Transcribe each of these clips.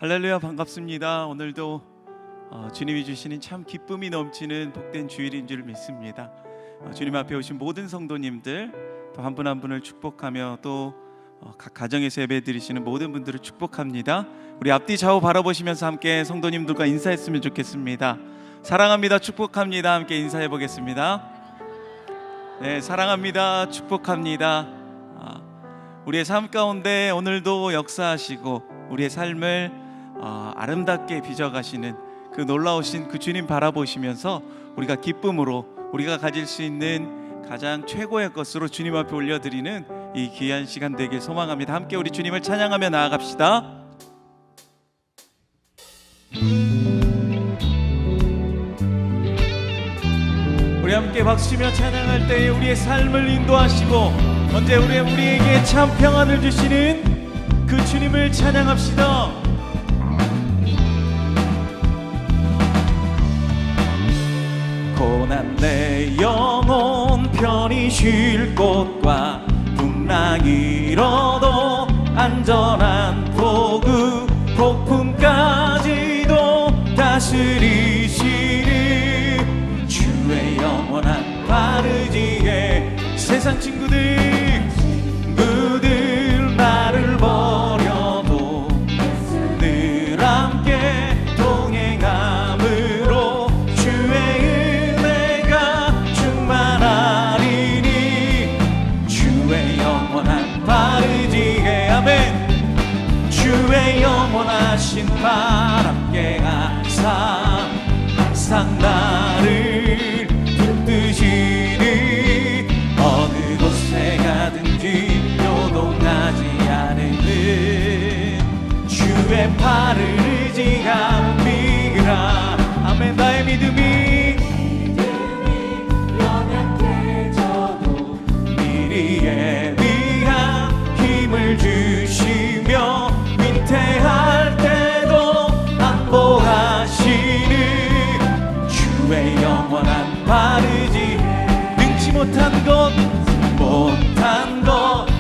할렐루야, 반갑습니다. 오늘도 주님이 주시는 참 기쁨이 넘치는 복된 주일인 줄 믿습니다. 주님 앞에 오신 모든 성도님들 또 한 분 한 분을 축복하며 또 각 가정에서 예배드리시는 모든 분들을 축복합니다. 우리 앞뒤 좌우 바라보시면서 함께 성도님들과 인사했으면 좋겠습니다. 사랑합니다, 축복합니다. 함께 인사해 보겠습니다. 네, 사랑합니다, 축복합니다. 우리의 삶 가운데 오늘도 역사하시고 우리의 삶을 아름답게 빚어가시는 그 놀라우신 그 주님 바라보시면서 우리가 기쁨으로 우리가 가질 수 있는 가장 최고의 것으로 주님 앞에 올려드리는 이 귀한 시간 되길 소망합니다. 함께 우리 주님을 찬양하며 나아갑시다. 우리 함께 박수치며 찬양할 때에 우리의 삶을 인도하시고 언제 우리에게 참 평안을 주시는 그 주님을 찬양합시다. 고난 내 영혼 편히 쉴 곳과 풍랑 일어도 안전한 도구 폭풍까지도 다스리시는 주의 영원한 바르지에 세상 친구들 나를 버려도 늘 함께 동행함으로 주의 은혜가 충만하리니 주의 영원한 바르지에 아멘. 주의 영원하신 발 함께 하사 항상 나를 붙드시니 어느 곳에 가든지 요동하지 않는 주의 팔을 의지함이라 아멘. 나의 믿음이 연약해져도 미리에 위한 힘을 주시며 윈태할 때도 안보하시는 주의 영원한 바르지 능치 못한 것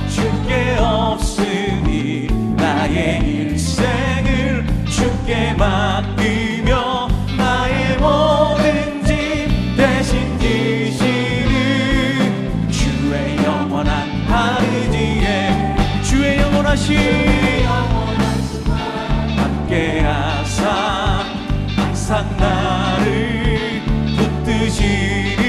주께 없으니 나의 일생을 주께 맡기며 나의 모든 짐 대신 지시는 주의 영원한 바르지에 주의 영원하신 함께 하사 항상 나를 붙드시니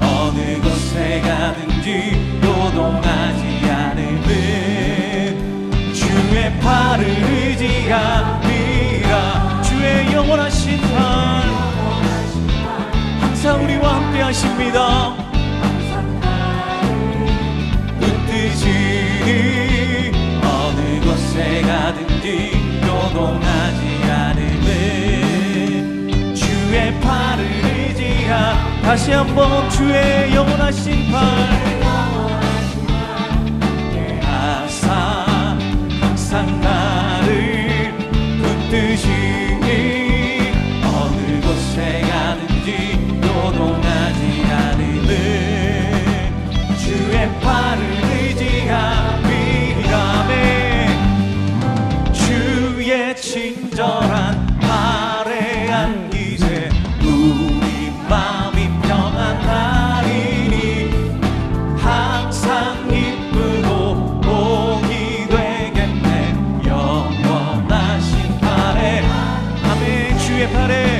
어느 곳에 가든지 요동하지 않는 주의 팔을 의지함이라 주의 영원하신 팔 항상 우리와 함께 하십니다. 붙드시니 어느 곳에 가든지 요동하지 않는 주의 팔을 의지함 다시 한번 주의 영원하신 팔 하사 항상 나를 붙드시니 어느 곳에 가든지 요동하지 않는 주의 팔을 의지함이라며 주의 친절한 팔에 안기세 우리 마음이 평안하리니 항상 기쁘고 복이 되겠네 영원하신 팔에 아멘. 주의 팔에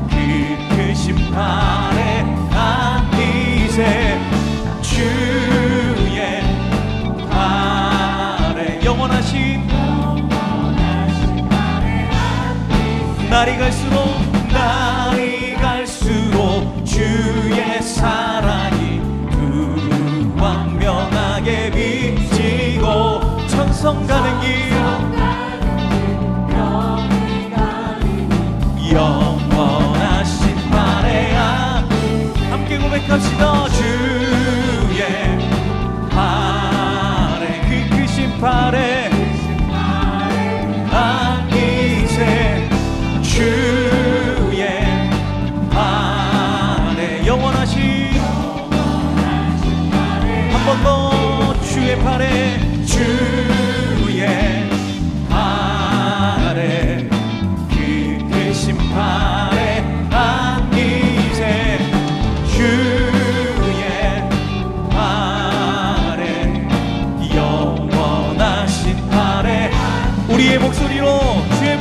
그 크신 팔에 안기세 주의 팔에 영원하신 날이 갈수록 주의 사랑이 광명하게 비치고 천성 가는 길 영원하신 팔에 함께 고백합시다. 주의 팔에 그 크신 팔에 안기세 주의 팔에 영원하신 한 번 더 주의 팔 팔에 주의 팔에 그 크신 팔에 안기세 주의 팔에 영원하신 팔에 우리의 목소리로 주의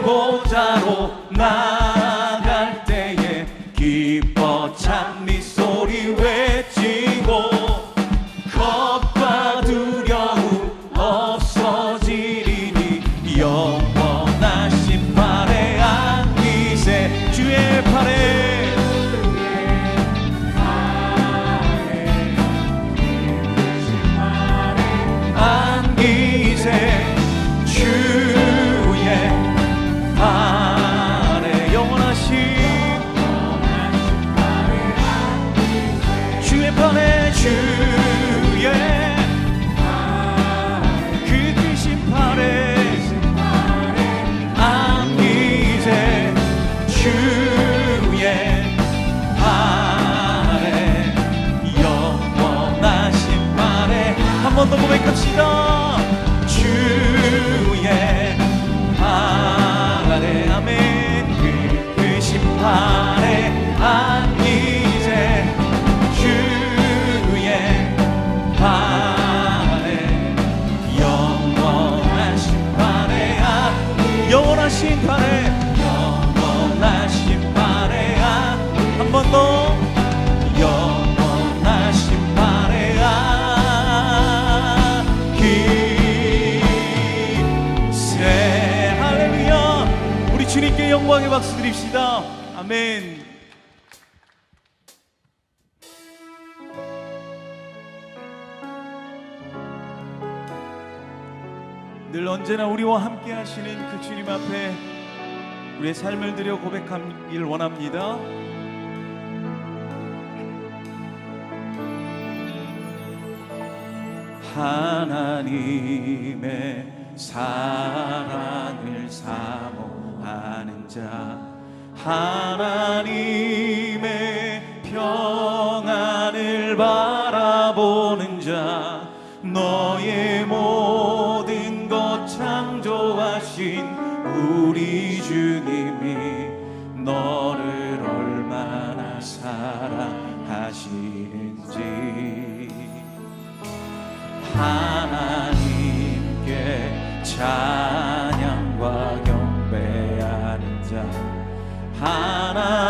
보좌로 나갈 때에 기뻐 찬미 소리 외치고 겁과 두려움 없어지리니 영원하신 팔에 안기세 주의 팔에 안기세 주의 팔에 영원하신 주의 팔에 주의 그 크신 팔에 안기세 주의 팔에 영원하신 팔에 한 번 더 고백합시다. 주의 팔에 아멘 그 크신 팔에 안기세 주의 팔에 영원하신 팔에 영원하신 팔에 영원하신 팔에 한 번 더 영원하신 팔에 안기세 할렐루야 우리 주님께 영광의 박수 드립시다. 아멘. 늘 언제나 우리와 함께 하시는 그 주님 앞에 우리의 삶을 드려 고백하길 원합니다. 하나님의 사랑을 사모하는 자 하나님의 평안을 바라보는 자 너의 모든 것 창조하신 우리 주님이 너를 얼마나 사랑하시는지 하나님께 찬양과 경배하는 자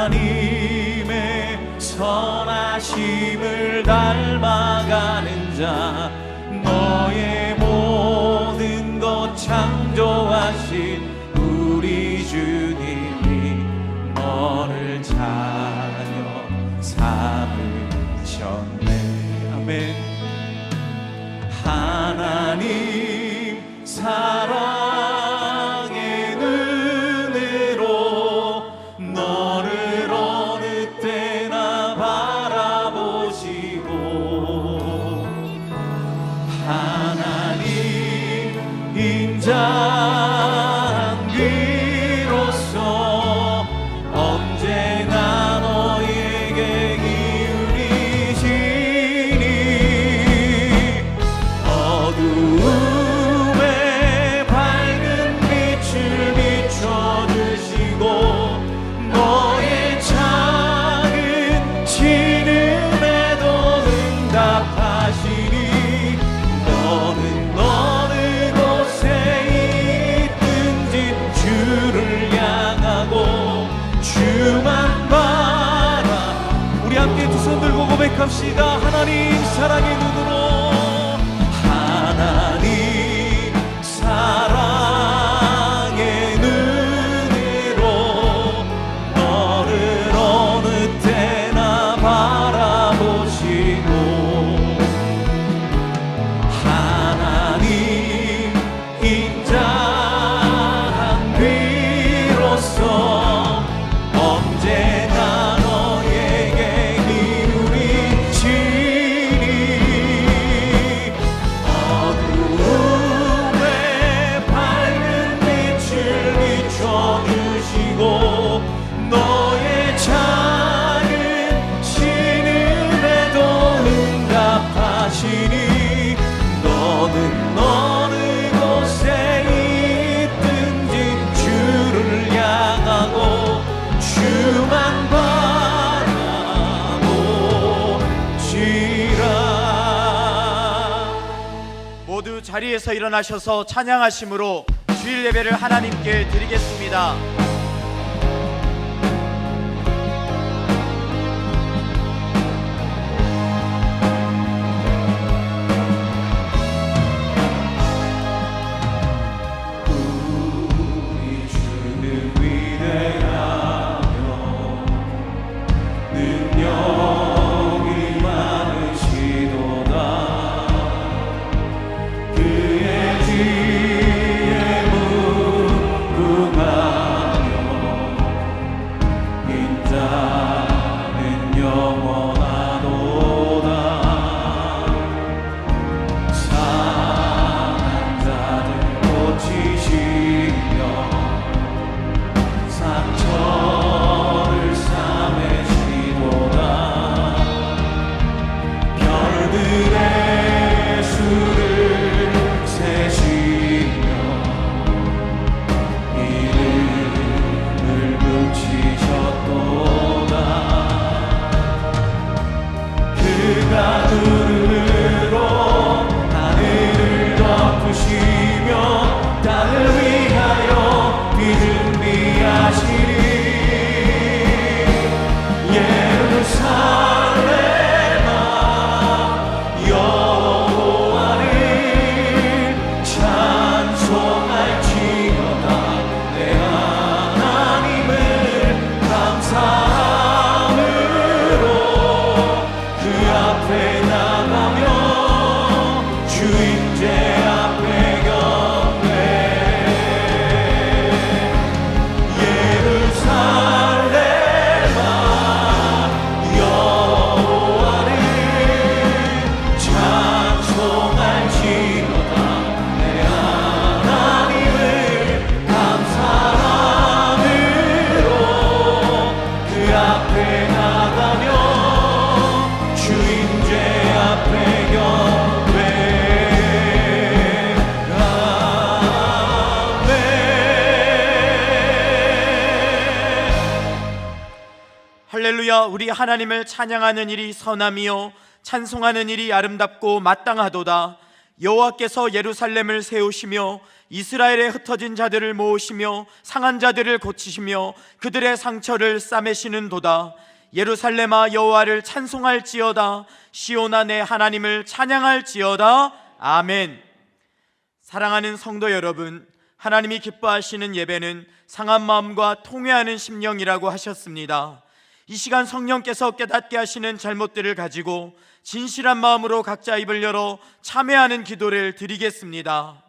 하나님의 선하심을 닮아가는 자 너의 모든 것 창조하신 우리 주님이 너를 자녀 삼으셨네. 아멘. 하나님 사랑의 눈으로 너를 어느 때나 바라보시고 하나님 인자한 귀로서 언제나 너에게 기울이시니 어두움에 밝은 빛을 비춰주시고 너의 작은 신음에도 응답하시니 너는 어느 곳에 있든지 주를 향하고 주만 바라 우리 함께 두 손 들고 고백합시다. 하나님 사랑의 눈으로 하나님 사랑의 눈으로 너를 어느 때나 바라보시고 하나님 인자한 귀로서 언제나 너에게 기울이시니 모두 자리에서 일어나셔서 찬양하심으로 주일 예배를 하나님께 드리겠습니다. 할렐루야. 우리 하나님을 찬양하는 일이 선함이요 찬송하는 일이 아름답고 마땅하도다. 여호와께서 예루살렘을 세우시며 이스라엘에 흩어진 자들을 모으시며 상한 자들을 고치시며 그들의 상처를 싸매시는도다. 예루살렘아 여호와를 찬송할지어다. 시온아 내 하나님을 찬양할지어다. 아멘. 사랑하는 성도 여러분, 하나님이 기뻐하시는 예배는 상한 마음과 통회하는 심령이라고 하셨습니다. 이 시간 성령께서 깨닫게 하시는 잘못들을 가지고 진실한 마음으로 각자 입을 열어 참회하는 기도를 드리겠습니다.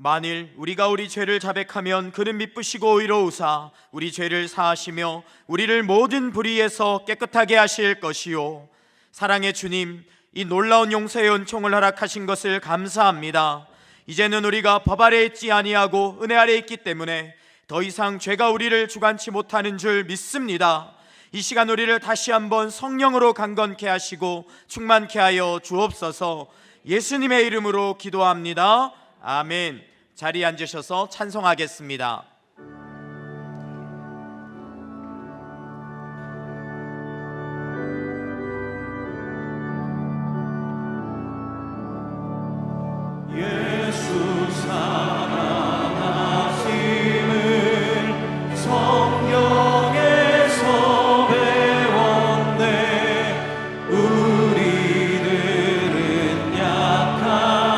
만일 우리가 우리 죄를 자백하면 그는 미쁘시고 의로우사 우리 죄를 사하시며 우리를 모든 불의에서 깨끗하게 하실 것이요. 사랑의 주님, 이 놀라운 용서의 은총을 허락하신 것을 감사합니다. 이제는 우리가 법 아래 있지 아니하고 은혜 아래 있기 때문에 더 이상 죄가 우리를 주관치 못하는 줄 믿습니다. 이 시간 우리를 다시 한번 성령으로 강건케 하시고 충만케 하여 주옵소서. 예수님의 이름으로 기도합니다. 아멘. 자리에 앉으셔서 찬송하겠습니다. 예수 사랑하심을 성경에서 배웠네. 우리들은 약하나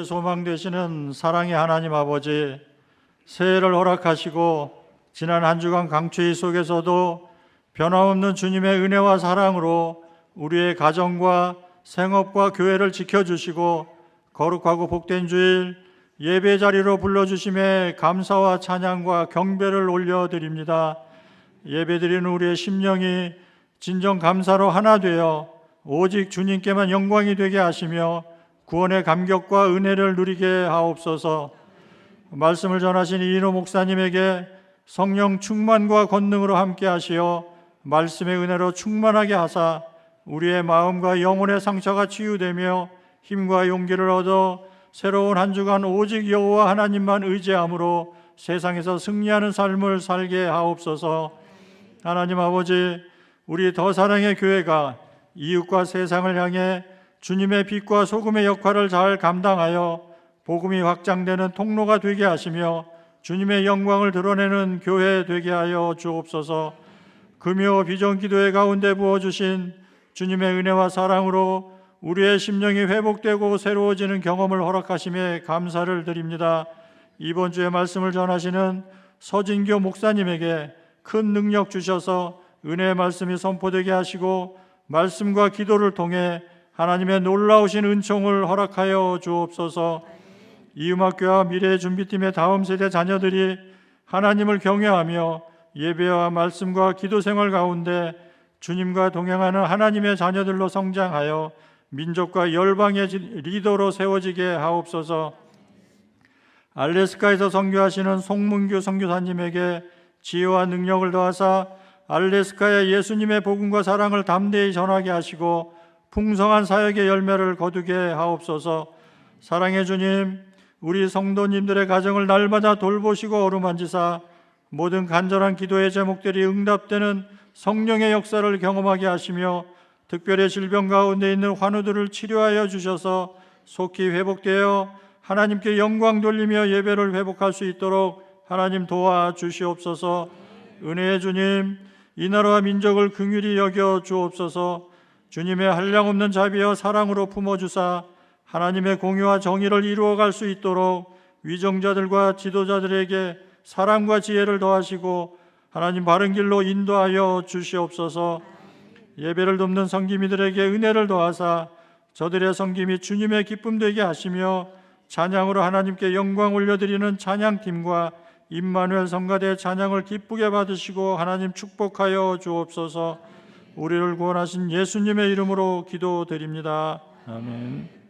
우리의 소망 되시는 사랑의 하나님 아버지, 새해를 허락하시고 지난 한 주간 강추위 속에서도 변함없는 주님의 은혜와 사랑으로 우리의 가정과 생업과 교회를 지켜주시고 거룩하고 복된 주일 예배 자리로 불러주심에 감사와 찬양과 경배를 올려드립니다. 예배드리는 우리의 심령이 진정 감사로 하나 되어 오직 주님께만 영광이 되게 하시며 구원의 감격과 은혜를 누리게 하옵소서. 말씀을 전하신 이인호 목사님에게 성령 충만과 권능으로 함께 하시어 말씀의 은혜로 충만하게 하사 우리의 마음과 영혼의 상처가 치유되며 힘과 용기를 얻어 새로운 한 주간 오직 여호와 하나님만 의지함으로 세상에서 승리하는 삶을 살게 하옵소서. 하나님 아버지, 우리 더 사랑의 교회가 이웃과 세상을 향해 주님의 빛과 소금의 역할을 잘 감당하여 복음이 확장되는 통로가 되게 하시며 주님의 영광을 드러내는 교회 되게 하여 주옵소서. 금요 비전 기도회 가운데 부어주신 주님의 은혜와 사랑으로 우리의 심령이 회복되고 새로워지는 경험을 허락하심에 감사를 드립니다. 이번 주에 말씀을 전하시는 서진교 목사님에게 큰 능력 주셔서 은혜의 말씀이 선포되게 하시고 말씀과 기도를 통해 하나님의 놀라우신 은총을 허락하여 주옵소서. 이 음악교와 미래의 준비팀의 다음 세대 자녀들이 하나님을 경외하며 예배와 말씀과 기도 생활 가운데 주님과 동행하는 하나님의 자녀들로 성장하여 민족과 열방의 리더로 세워지게 하옵소서. 알래스카에서 선교하시는 송문규 선교사님에게 지혜와 능력을 더하사 알래스카에 예수님의 복음과 사랑을 담대히 전하게 하시고 풍성한 사역의 열매를 거두게 하옵소서. 사랑의 주님, 우리 성도님들의 가정을 날마다 돌보시고 어루만지사 모든 간절한 기도의 제목들이 응답되는 성령의 역사를 경험하게 하시며 특별히 질병 가운데 있는 환우들을 치료하여 주셔서 속히 회복되어 하나님께 영광 돌리며 예배를 회복할 수 있도록 하나님 도와주시옵소서. 은혜의 주님, 이 나라와 민족을 긍휼히 여겨 주옵소서. 주님의 한량없는 자비와 사랑으로 품어주사 하나님의 공의와 정의를 이루어갈 수 있도록 위정자들과 지도자들에게 사랑과 지혜를 더하시고 하나님 바른 길로 인도하여 주시옵소서. 예배를 돕는 성기미들에게 은혜를 더하사 저들의 성김이 주님의 기쁨 되게 하시며 찬양으로 하나님께 영광 올려드리는 찬양팀과 임마누엘 성가대 찬양을 기쁘게 받으시고 하나님 축복하여 주옵소서. 우리를 구원하신 예수님의 이름으로 기도드립니다. 아멘.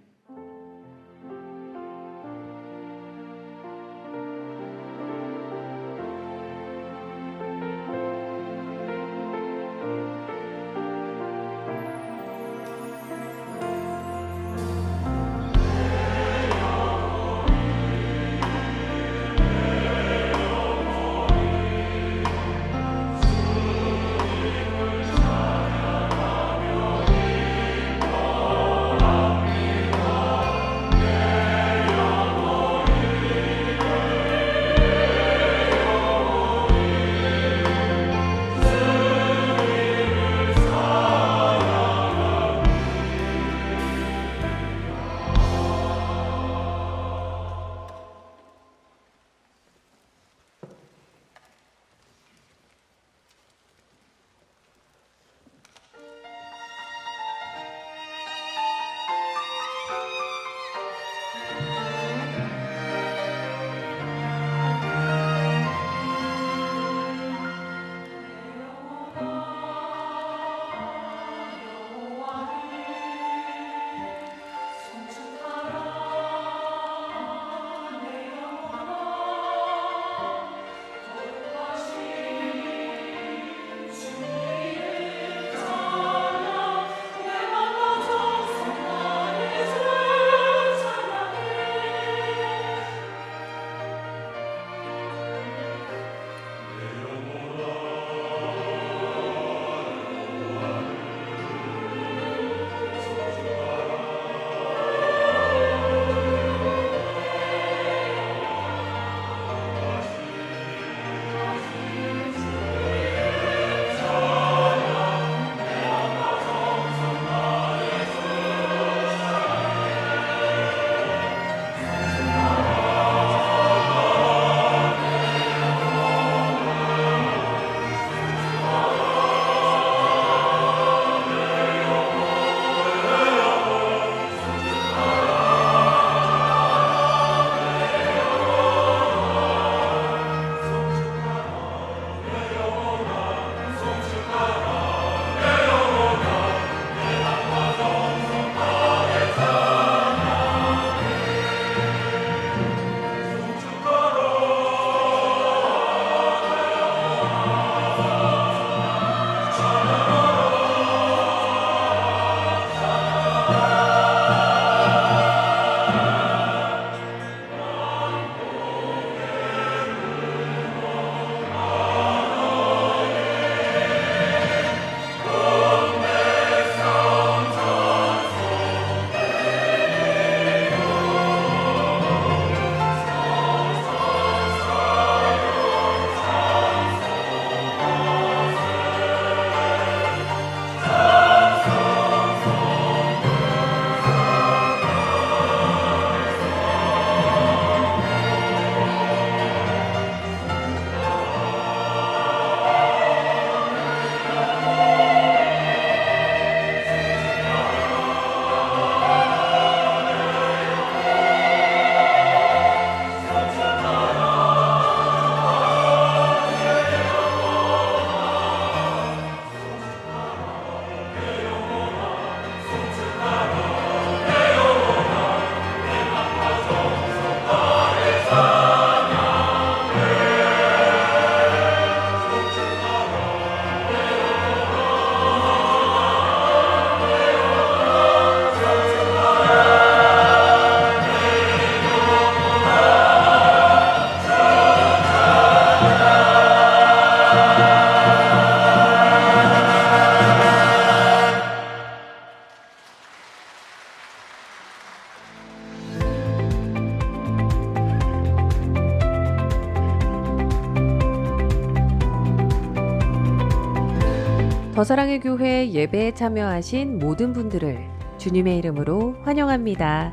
더사랑의 교회 예배에 참여하신 모든 분들을 주님의 이름으로 환영합니다.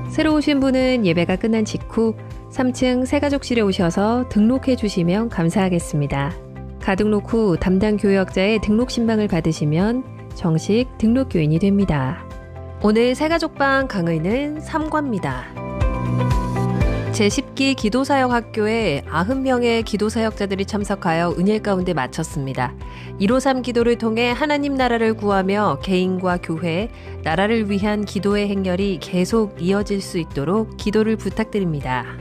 새로 오신 분은 예배가 끝난 직후 3층 새가족실에 오셔서 등록해 주시면 감사하겠습니다. 가등록 후 담당 교역자의 등록 신방을 받으시면 정식 등록교인이 됩니다. 오늘 새가족방 강의는 3과입니다. 제10기 기도사역학교에 90명의 기도사역자들이 참석하여 은혜 가운데 마쳤습니다. 153 기도를 통해 하나님 나라를 구하며 개인과 교회, 나라를 위한 기도의 행렬이 계속 이어질 수 있도록 기도를 부탁드립니다.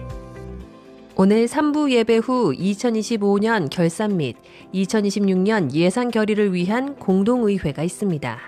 오늘 3부 예배 후 2025년 결산 및 2026년 예산 결의를 위한 공동의회가 있습니다.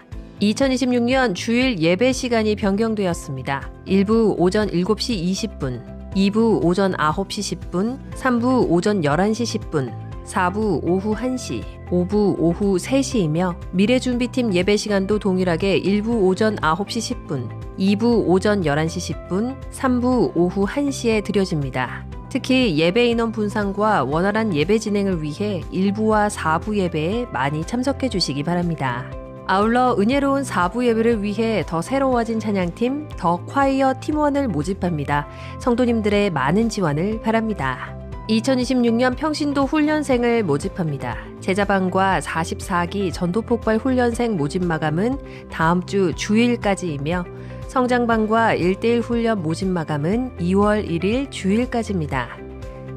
2026년 주일 예배 시간이 변경되었습니다. 1부 오전 7시 20분, 2부 오전 9시 10분, 3부 오전 11시 10분, 4부 오후 1시, 5부 오후 3시이며 미래준비팀 예배 시간도 동일하게 1부 오전 9시 10분, 2부 오전 11시 10분, 3부 오후 1시에 드려집니다. 특히 예배 인원 분산과 원활한 예배 진행을 위해 1부와 4부 예배에 많이 참석해 주시기 바랍니다. 아울러 은혜로운 4부 예배를 위해 더 새로워진 찬양팀 더 콰이어 팀원을 모집합니다. 성도님들의 많은 지원을 바랍니다. 2026년 평신도 훈련생을 모집합니다. 제자반과 44기 전도폭발 훈련생 모집 마감은 다음 주 주일까지이며 성장반과 1대1 훈련 모집 마감은 2월 1일 주일까지입니다.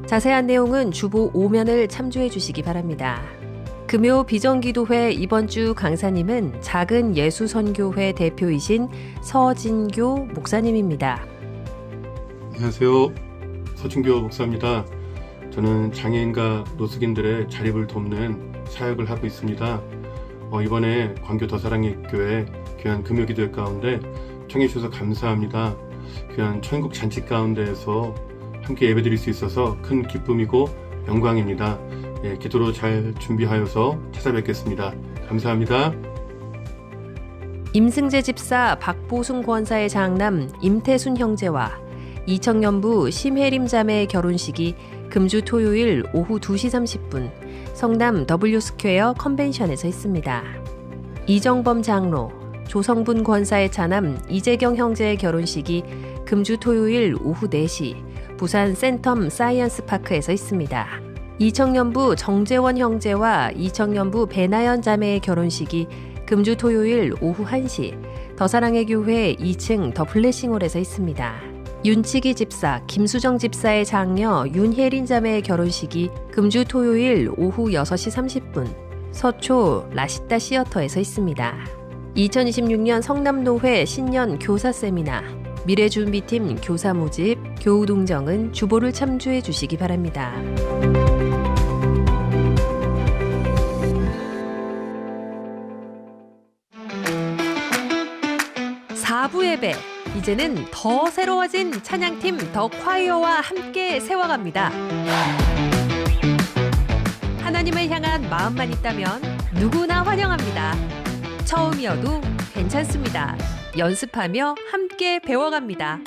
자세한 내용은 주보 5면을 참조해 주시기 바랍니다. 금요 비전기도회 이번 주 강사님은 작은 예수선교회 대표이신 서진교 목사님입니다. 안녕하세요. 서진교 목사입니다. 저는 장애인과 노숙인들의 자립을 돕는 사역을 하고 있습니다. 이번에 광교 더사랑의 교회 귀한 금요기도회 가운데 청해 주셔서 감사합니다. 귀한 천국 잔치 가운데에서 함께 예배드릴 수 있어서 큰 기쁨이고 영광입니다. 기도로 잘 준비하여서 찾아뵙겠습니다. 감사합니다. 임승재 집사 박보순 권사의 장남 임태순 형제와 이청년부 심혜림 자매의 결혼식이 금주 토요일 오후 2시 30분 성남 W스퀘어 컨벤션에서 있습니다. 이정범 장로, 조성분 권사의 차남 이재경 형제의 결혼식이 금주 토요일 오후 4시 부산 센텀 사이언스 파크에서 있습니다. 이청년부 정재원 형제와 이청년부 배나연 자매의 결혼식이 금주 토요일 오후 1시 더사랑의 교회 2층 더 블레싱홀에서 있습니다. 윤치기 집사, 김수정 집사의 장녀 윤혜린 자매의 결혼식이 금주 토요일 오후 6시 30분 서초 라시타 시어터에서 있습니다. 2026년 성남노회 신년 교사 세미나, 미래준비팀 교사 모집, 교우동정은 주보를 참조해 주시기 바랍니다. 4부 예배, 이제는 더 새로워진 찬양팀 더 콰이어와 함께 세워갑니다. 하나님을 향한 마음만 있다면 누구나 환영합니다. 처음이어도 괜찮습니다. 연습하며 함께 배워갑니다.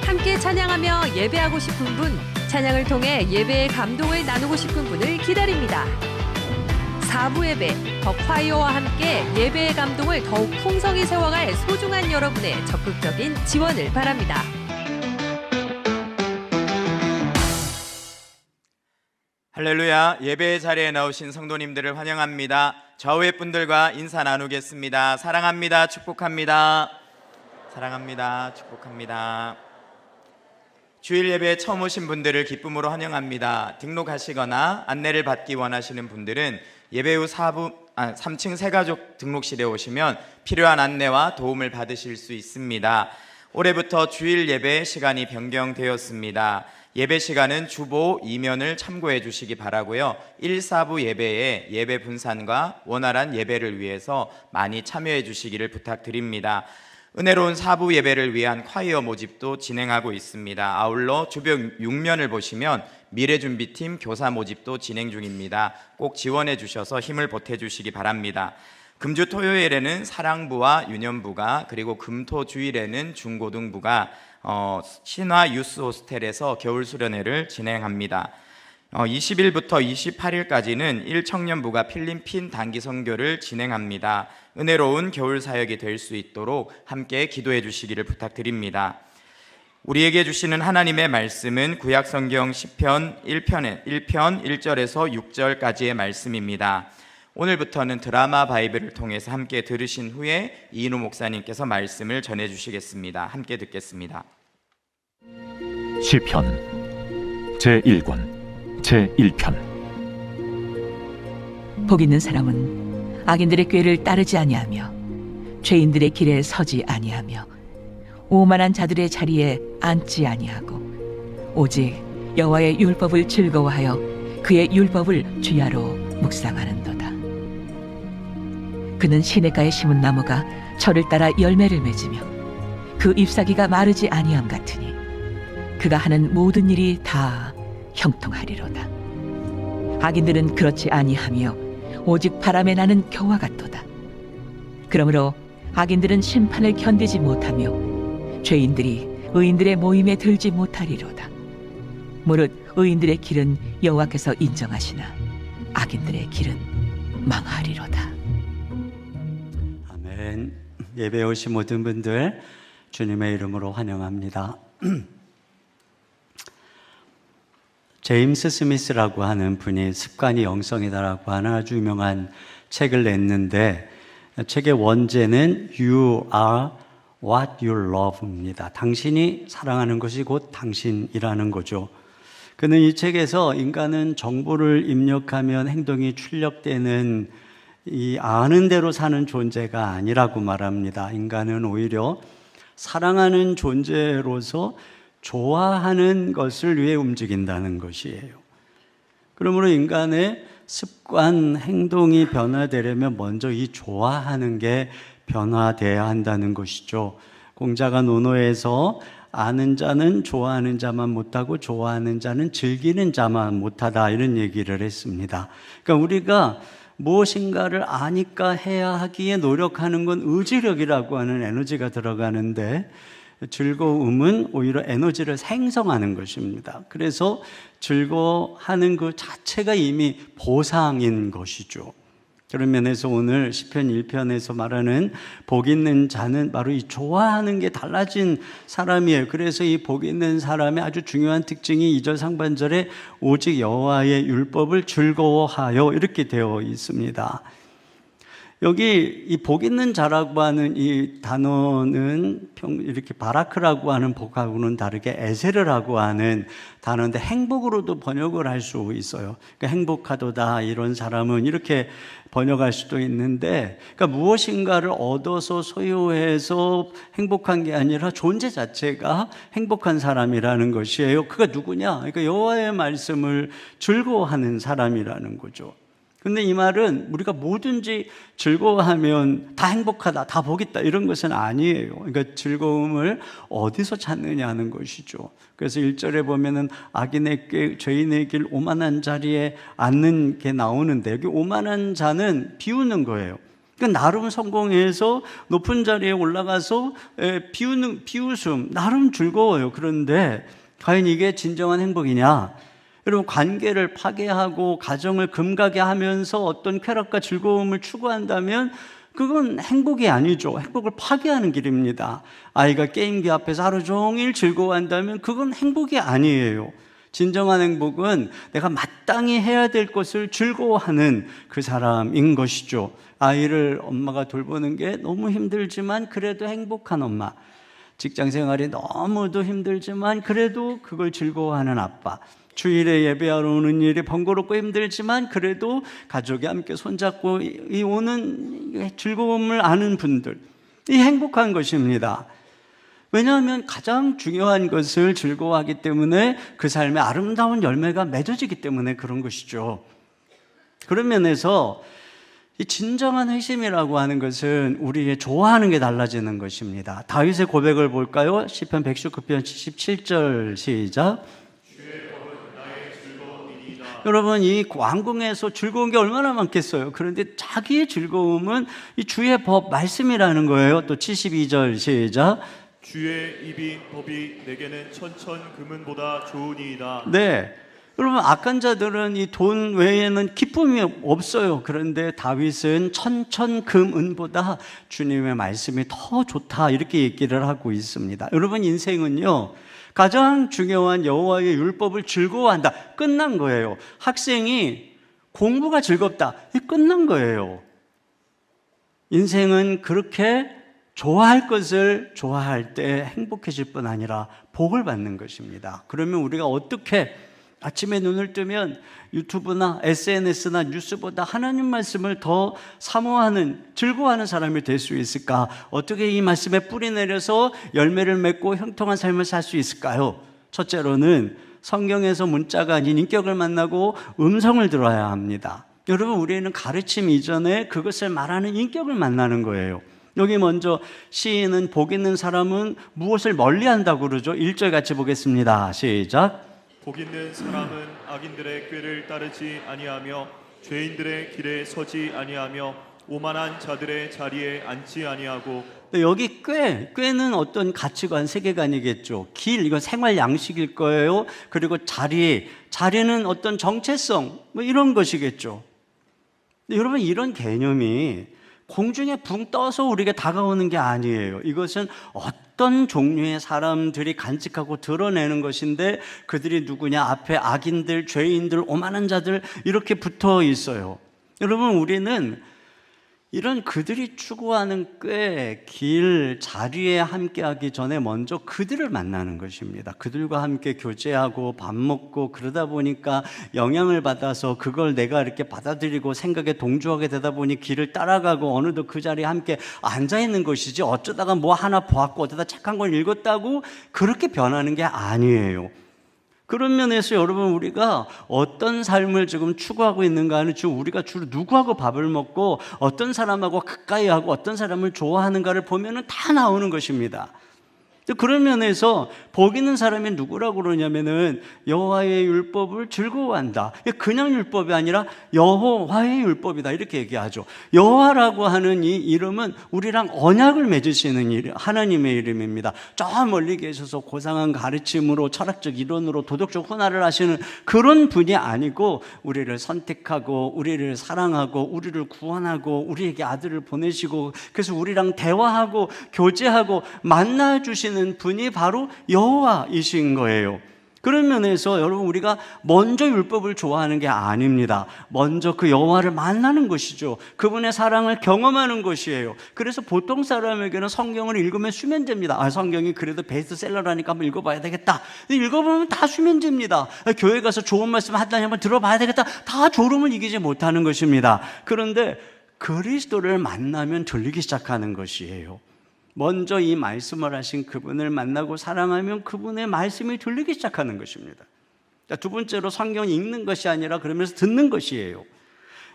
함께 찬양하며 예배하고 싶은 분, 찬양을 통해 예배의 감동을 나누고 싶은 분을 기다립니다. 4부 예배, 더 콰이어와 함께 예배의 감동을 더욱 풍성히 세워갈 소중한 여러분의 적극적인 지원을 바랍니다. 할렐루야. 예배의 자리에 나오신 성도님들을 환영합니다. 좌우의 분들과 인사 나누겠습니다. 사랑합니다. 축복합니다. 사랑합니다. 축복합니다. 주일 예배에 처음 오신 분들을 기쁨으로 환영합니다. 등록하시거나 안내를 받기 원하시는 분들은 예배 후 3층 새가족 등록실에 오시면 필요한 안내와 도움을 받으실 수 있습니다. 올해부터 주일 예배 시간이 변경되었습니다. 예배 시간은 주보 2면을 참고해 주시기 바라고요. 1, 4부 예배에 예배 분산과 원활한 예배를 위해서 많이 참여해 주시기를 부탁드립니다. 은혜로운 4부 예배를 위한 콰이어 모집도 진행하고 있습니다. 아울러 주보 6면을 보시면 미래준비팀 교사 모집도 진행 중입니다. 꼭 지원해 주셔서 힘을 보태 주시기 바랍니다. 금주 토요일에는 사랑부와 유년부가, 그리고 금토 주일에는 중고등부가 신화 유스 호스텔에서 겨울 수련회를 진행합니다. 20일부터 28일까지는 1청년부가 필리핀 단기 선교를 진행합니다. 은혜로운 겨울 사역이 될 수 있도록 함께 기도해 주시기를 부탁드립니다. 우리에게 주시는 하나님의 말씀은 구약성경 시편 1편 1절에서 6절까지의 말씀입니다. 오늘부터는 드라마 바이블을 통해서 함께 들으신 후에 이인우 목사님께서 말씀을 전해 주시겠습니다. 함께 듣겠습니다. 시편 제1권 제1편. 복 있는 사람은 악인들의 꾀를 따르지 아니하며 죄인들의 길에 서지 아니하며 오만한 자들의 자리에 앉지 아니하고 오직 여호와의 율법을 즐거워하여 그의 율법을 주야로 묵상하는도다. 그는 시냇가에 심은 나무가 철을 따라 열매를 맺으며 그 잎사귀가 마르지 아니함 같으니 그가 하는 모든 일이 다 형통하리로다. 악인들은 그렇지 아니하며 오직 바람에 나는 겨와 같도다. 그러므로 악인들은 심판을 견디지 못하며 죄인들이 의인들의 모임에 들지 못하리로다. 무릇 의인들의 길은 여호와께서 인정하시나 악인들의 길은 망하리로다. 아멘. 예배에 오신 모든 분들 주님의 이름으로 환영합니다. 제임스 스미스라고 하는 분이 습관이 영성이다라고 하는 아주 유명한 책을 냈는데, 책의 원제는 You are what you love입니다. 당신이 사랑하는 것이 곧 당신이라는 거죠. 그는 이 책에서 인간은 정보를 입력하면 행동이 출력되는 이 아는 대로 사는 존재가 아니라고 말합니다. 인간은 오히려 사랑하는 존재로서 좋아하는 것을 위해 움직인다는 것이에요. 그러므로 인간의 습관, 행동이 변화되려면 먼저 이 좋아하는 게 변화돼야 한다는 것이죠. 공자가 논어에서 아는 자는 좋아하는 자만 못하고 좋아하는 자는 즐기는 자만 못하다, 이런 얘기를 했습니다. 그러니까 우리가 무엇인가를 아니까 해야 하기에 노력하는 건 의지력이라고 하는 에너지가 들어가는데, 즐거움은 오히려 에너지를 생성하는 것입니다. 그래서 즐거워하는 그 자체가 이미 보상인 것이죠. 그런 면에서 오늘 시편 1편에서 말하는 복 있는 자는 바로 이 좋아하는 게 달라진 사람이에요. 그래서 이 복 있는 사람의 아주 중요한 특징이 2절 상반절에 오직 여호와의 율법을 즐거워하여 이렇게 되어 있습니다. 여기 이 복 있는 자라고 하는 이 단어는 이렇게 바라크라고 하는 복하고는 다르게 에세르라고 하는 단어인데 행복으로도 번역을 할 수 있어요. 그러니까 행복하도다, 이런 사람은 이렇게 번역할 수도 있는데, 그러니까 무엇인가를 얻어서 소유해서 행복한 게 아니라 존재 자체가 행복한 사람이라는 것이에요. 그가 누구냐? 그러니까 여호와의 말씀을 즐거워하는 사람이라는 거죠. 근데 이 말은 우리가 뭐든지 즐거워하면 다 행복하다, 다 복 있다, 이런 것은 아니에요. 그러니까 즐거움을 어디서 찾느냐 하는 것이죠. 그래서 1절에 보면은 악인의 길, 죄인의 길, 오만한 자리에 앉는 게 나오는데, 여기 오만한 자는 비우는 거예요. 그러니까 나름 성공해서 높은 자리에 올라가서 비웃음, 나름 즐거워요. 그런데 과연 이게 진정한 행복이냐? 여러분, 관계를 파괴하고 가정을 금가게 하면서 어떤 쾌락과 즐거움을 추구한다면 그건 행복이 아니죠. 행복을 파괴하는 길입니다. 아이가 게임기 앞에서 하루 종일 즐거워한다면 그건 행복이 아니에요. 진정한 행복은 내가 마땅히 해야 될 것을 즐거워하는 그 사람인 것이죠. 아이를 엄마가 돌보는 게 너무 힘들지만 그래도 행복한 엄마, 직장 생활이 너무도 힘들지만 그래도 그걸 즐거워하는 아빠, 주일에 예배하러 오는 일이 번거롭고 힘들지만 그래도 가족이 함께 손잡고 이 오는 즐거움을 아는 분들, 이 행복한 것입니다. 왜냐하면 가장 중요한 것을 즐거워하기 때문에 그 삶에 아름다운 열매가 맺어지기 때문에 그런 것이죠. 그런 면에서 이 진정한 회심이라고 하는 것은 우리의 좋아하는 게 달라지는 것입니다. 다윗의 고백을 볼까요? 시편 119편 77절 시작. 여러분, 이 왕궁에서 즐거운 게 얼마나 많겠어요. 그런데 자기의 즐거움은 이 주의 법, 말씀이라는 거예요. 또 72절 시작. 주의 입이 법이 내게는 천천 금은보다 좋으니이다. 네, 여러분 악한 자들은 이 돈 외에는 기쁨이 없어요. 그런데 다윗은 천천 금은보다 주님의 말씀이 더 좋다 이렇게 얘기를 하고 있습니다. 여러분 인생은요 가장 중요한 여호와의 율법을 즐거워한다. 끝난 거예요. 학생이 공부가 즐겁다. 끝난 거예요. 인생은 그렇게 좋아할 것을 좋아할 때 행복해질 뿐 아니라 복을 받는 것입니다. 그러면 우리가 어떻게 아침에 눈을 뜨면 유튜브나 SNS나 뉴스보다 하나님 말씀을 더 사모하는, 즐거워하는 사람이 될 수 있을까? 어떻게 이 말씀에 뿌리 내려서 열매를 맺고 형통한 삶을 살 수 있을까요? 첫째로는 성경에서 문자가 아닌 인격을 만나고 음성을 들어야 합니다. 여러분, 우리는 가르침 이전에 그것을 말하는 인격을 만나는 거예요. 여기 먼저 시인은 복 있는 사람은 무엇을 멀리한다고 그러죠? 1절 같이 보겠습니다. 시작. 복 있는 사람은 악인들의 꾀를 따르지 아니하며 죄인들의 길에 서지 아니하며 오만한 자들의 자리에 앉지 아니하고. 여기 꾀는 어떤 가치관, 세계관이겠죠. 길, 이건 생활 양식일 거예요. 그리고 자리는 어떤 정체성, 뭐 이런 것이겠죠. 여러분, 이런 개념이 공중에 붕 떠서 우리에게 다가오는 게 아니에요. 이것은 어떤 종류의 사람들이 간직하고 드러내는 것인데, 그들이 누구냐? 앞에 악인들, 죄인들, 오만한 자들 이렇게 붙어 있어요. 여러분, 우리는 이런 그들이 추구하는 꾀, 길, 자리에 함께하기 전에 먼저 그들을 만나는 것입니다. 그들과 함께 교제하고 밥 먹고 그러다 보니까 영향을 받아서 그걸 내가 이렇게 받아들이고 생각에 동조하게 되다 보니 길을 따라가고 어느덧 그 자리에 함께 앉아있는 것이지, 어쩌다가 뭐 하나 보았고 어쩌다 착한 걸 읽었다고 그렇게 변하는 게 아니에요. 그런 면에서 여러분, 우리가 어떤 삶을 지금 추구하고 있는가 하는, 지금 우리가 주로 누구하고 밥을 먹고 어떤 사람하고 가까이 하고 어떤 사람을 좋아하는가를 보면은 다 나오는 것입니다. 그런 면에서 복 있는 사람이 누구라고 그러냐면은 여호와의 율법을 즐거워한다. 그냥 율법이 아니라 여호와의 율법이다 이렇게 얘기하죠. 여호와라고 하는 이 이름은 우리랑 언약을 맺으시는 이름, 하나님의 이름입니다. 저 멀리 계셔서 고상한 가르침으로 철학적 이론으로 도덕적 훈화를 하시는 그런 분이 아니고, 우리를 선택하고 우리를 사랑하고 우리를 구원하고 우리에게 아들을 보내시고 그래서 우리랑 대화하고 교제하고 만나주시는 분이 바로 여호와이신 거예요. 그런 면에서 여러분, 우리가 먼저 율법을 좋아하는 게 아닙니다. 먼저 그 여호와를 만나는 것이죠. 그분의 사랑을 경험하는 것이에요. 그래서 보통 사람에게는 성경을 읽으면 수면제입니다. 성경이 그래도 베스트셀러라니까 한번 읽어봐야 되겠다. 읽어보면 다 수면제입니다. 교회 가서 좋은 말씀 하다니 한번 들어봐야 되겠다. 다 졸음을 이기지 못하는 것입니다. 그런데 그리스도를 만나면 들리기 시작하는 것이에요. 먼저 이 말씀을 하신 그분을 만나고 사랑하면 그분의 말씀이 들리기 시작하는 것입니다. 두 번째로, 성경 읽는 것이 아니라 그러면서 듣는 것이에요.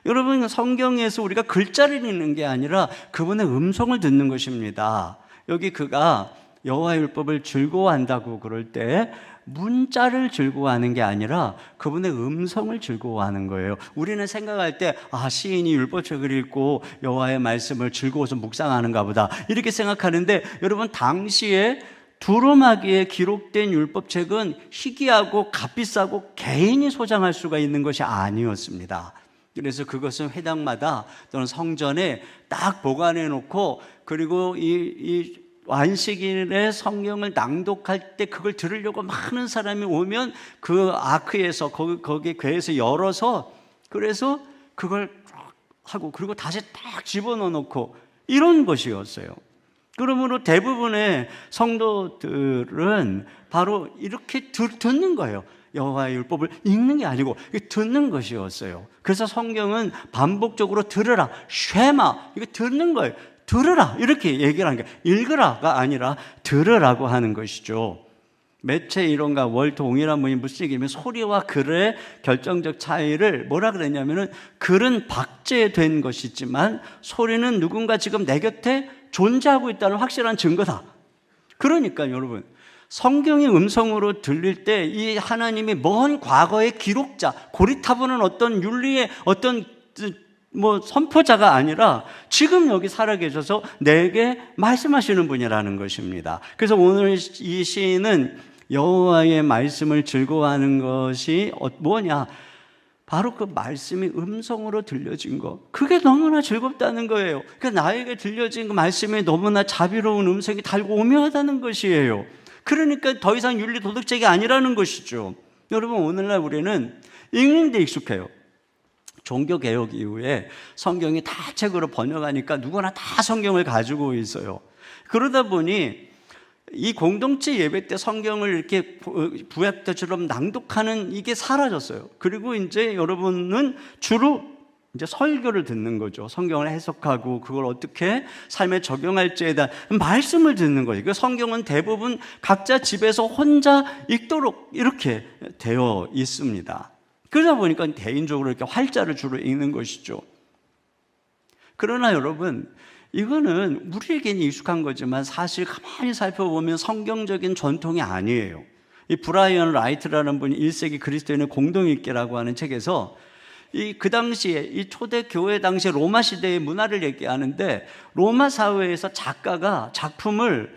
여러분, 성경에서 우리가 글자를 읽는 게 아니라 그분의 음성을 듣는 것입니다. 여기 그가 여호와의 율법을 즐거워한다고 그럴 때 문자를 즐거워하는 게 아니라 그분의 음성을 즐거워하는 거예요. 우리는 생각할 때 시인이 율법책을 읽고 여호와의 말씀을 즐거워서 묵상하는가 보다 이렇게 생각하는데, 여러분, 당시에 두루마기에 기록된 율법책은 희귀하고 값비싸고 개인이 소장할 수가 있는 것이 아니었습니다. 그래서 그것은 회당마다 또는 성전에 딱 보관해 놓고, 그리고 이 안식일에 성경을 낭독할 때 그걸 들으려고 많은 사람이 오면 그 아크에서 거기 궤에서 열어서, 그래서 그걸 하고 그리고 다시 딱 집어넣어 놓고 이런 것이었어요. 그러므로 대부분의 성도들은 바로 이렇게 듣는 거예요. 여호와의 율법을 읽는 게 아니고 듣는 것이었어요. 그래서 성경은 반복적으로 들으라, 쉐마, 이거 듣는 거예요. 들으라 이렇게 얘기를 하는 게, 읽으라가 아니라 들으라고 하는 것이죠. 매체 이론가 월터 옹이라는 분이 무슨 얘기냐면, 소리와 글의 결정적 차이를 뭐라 그랬냐면은, 글은 박제된 것이지만 소리는 누군가 지금 내 곁에 존재하고 있다는 확실한 증거다. 그러니까 여러분, 성경의 음성으로 들릴 때 이 하나님이 먼 과거의 기록자, 고리타분한 어떤 윤리의 어떤 뭐 선포자가 아니라 지금 여기 살아계셔서 내게 말씀하시는 분이라는 것입니다. 그래서 오늘 이 시인은 여호와의 말씀을 즐거워하는 것이 뭐냐? 바로 그 말씀이 음성으로 들려진 것, 그게 너무나 즐겁다는 거예요. 그러니까 나에게 들려진 그 말씀이 너무나 자비로운 음성이 달고 오묘하다는 것이에요. 그러니까 더 이상 윤리 도덕책이 아니라는 것이죠. 여러분, 오늘날 우리는 읽는 데 익숙해요. 종교개혁 이후에 성경이 다 책으로 번역하니까 누구나 다 성경을 가지고 있어요. 그러다 보니 이 공동체 예배 때 성경을 이렇게 구약 때처럼 낭독하는 이게 사라졌어요. 그리고 이제 여러분은 주로 이제 설교를 듣는 거죠. 성경을 해석하고 그걸 어떻게 삶에 적용할지에 대한 말씀을 듣는 거죠. 그 성경은 대부분 각자 집에서 혼자 읽도록 이렇게 되어 있습니다. 그러다 보니까 개인적으로 이렇게 활자를 주로 읽는 것이죠. 그러나 여러분, 이거는 우리에게는 익숙한 거지만 사실 가만히 살펴보면 성경적인 전통이 아니에요. 이 브라이언 라이트라는 분이 1세기 그리스도인의 공동일기라고 하는 책에서 그 당시에 이 초대 교회 당시 로마 시대의 문화를 얘기하는데, 로마 사회에서 작가가 작품을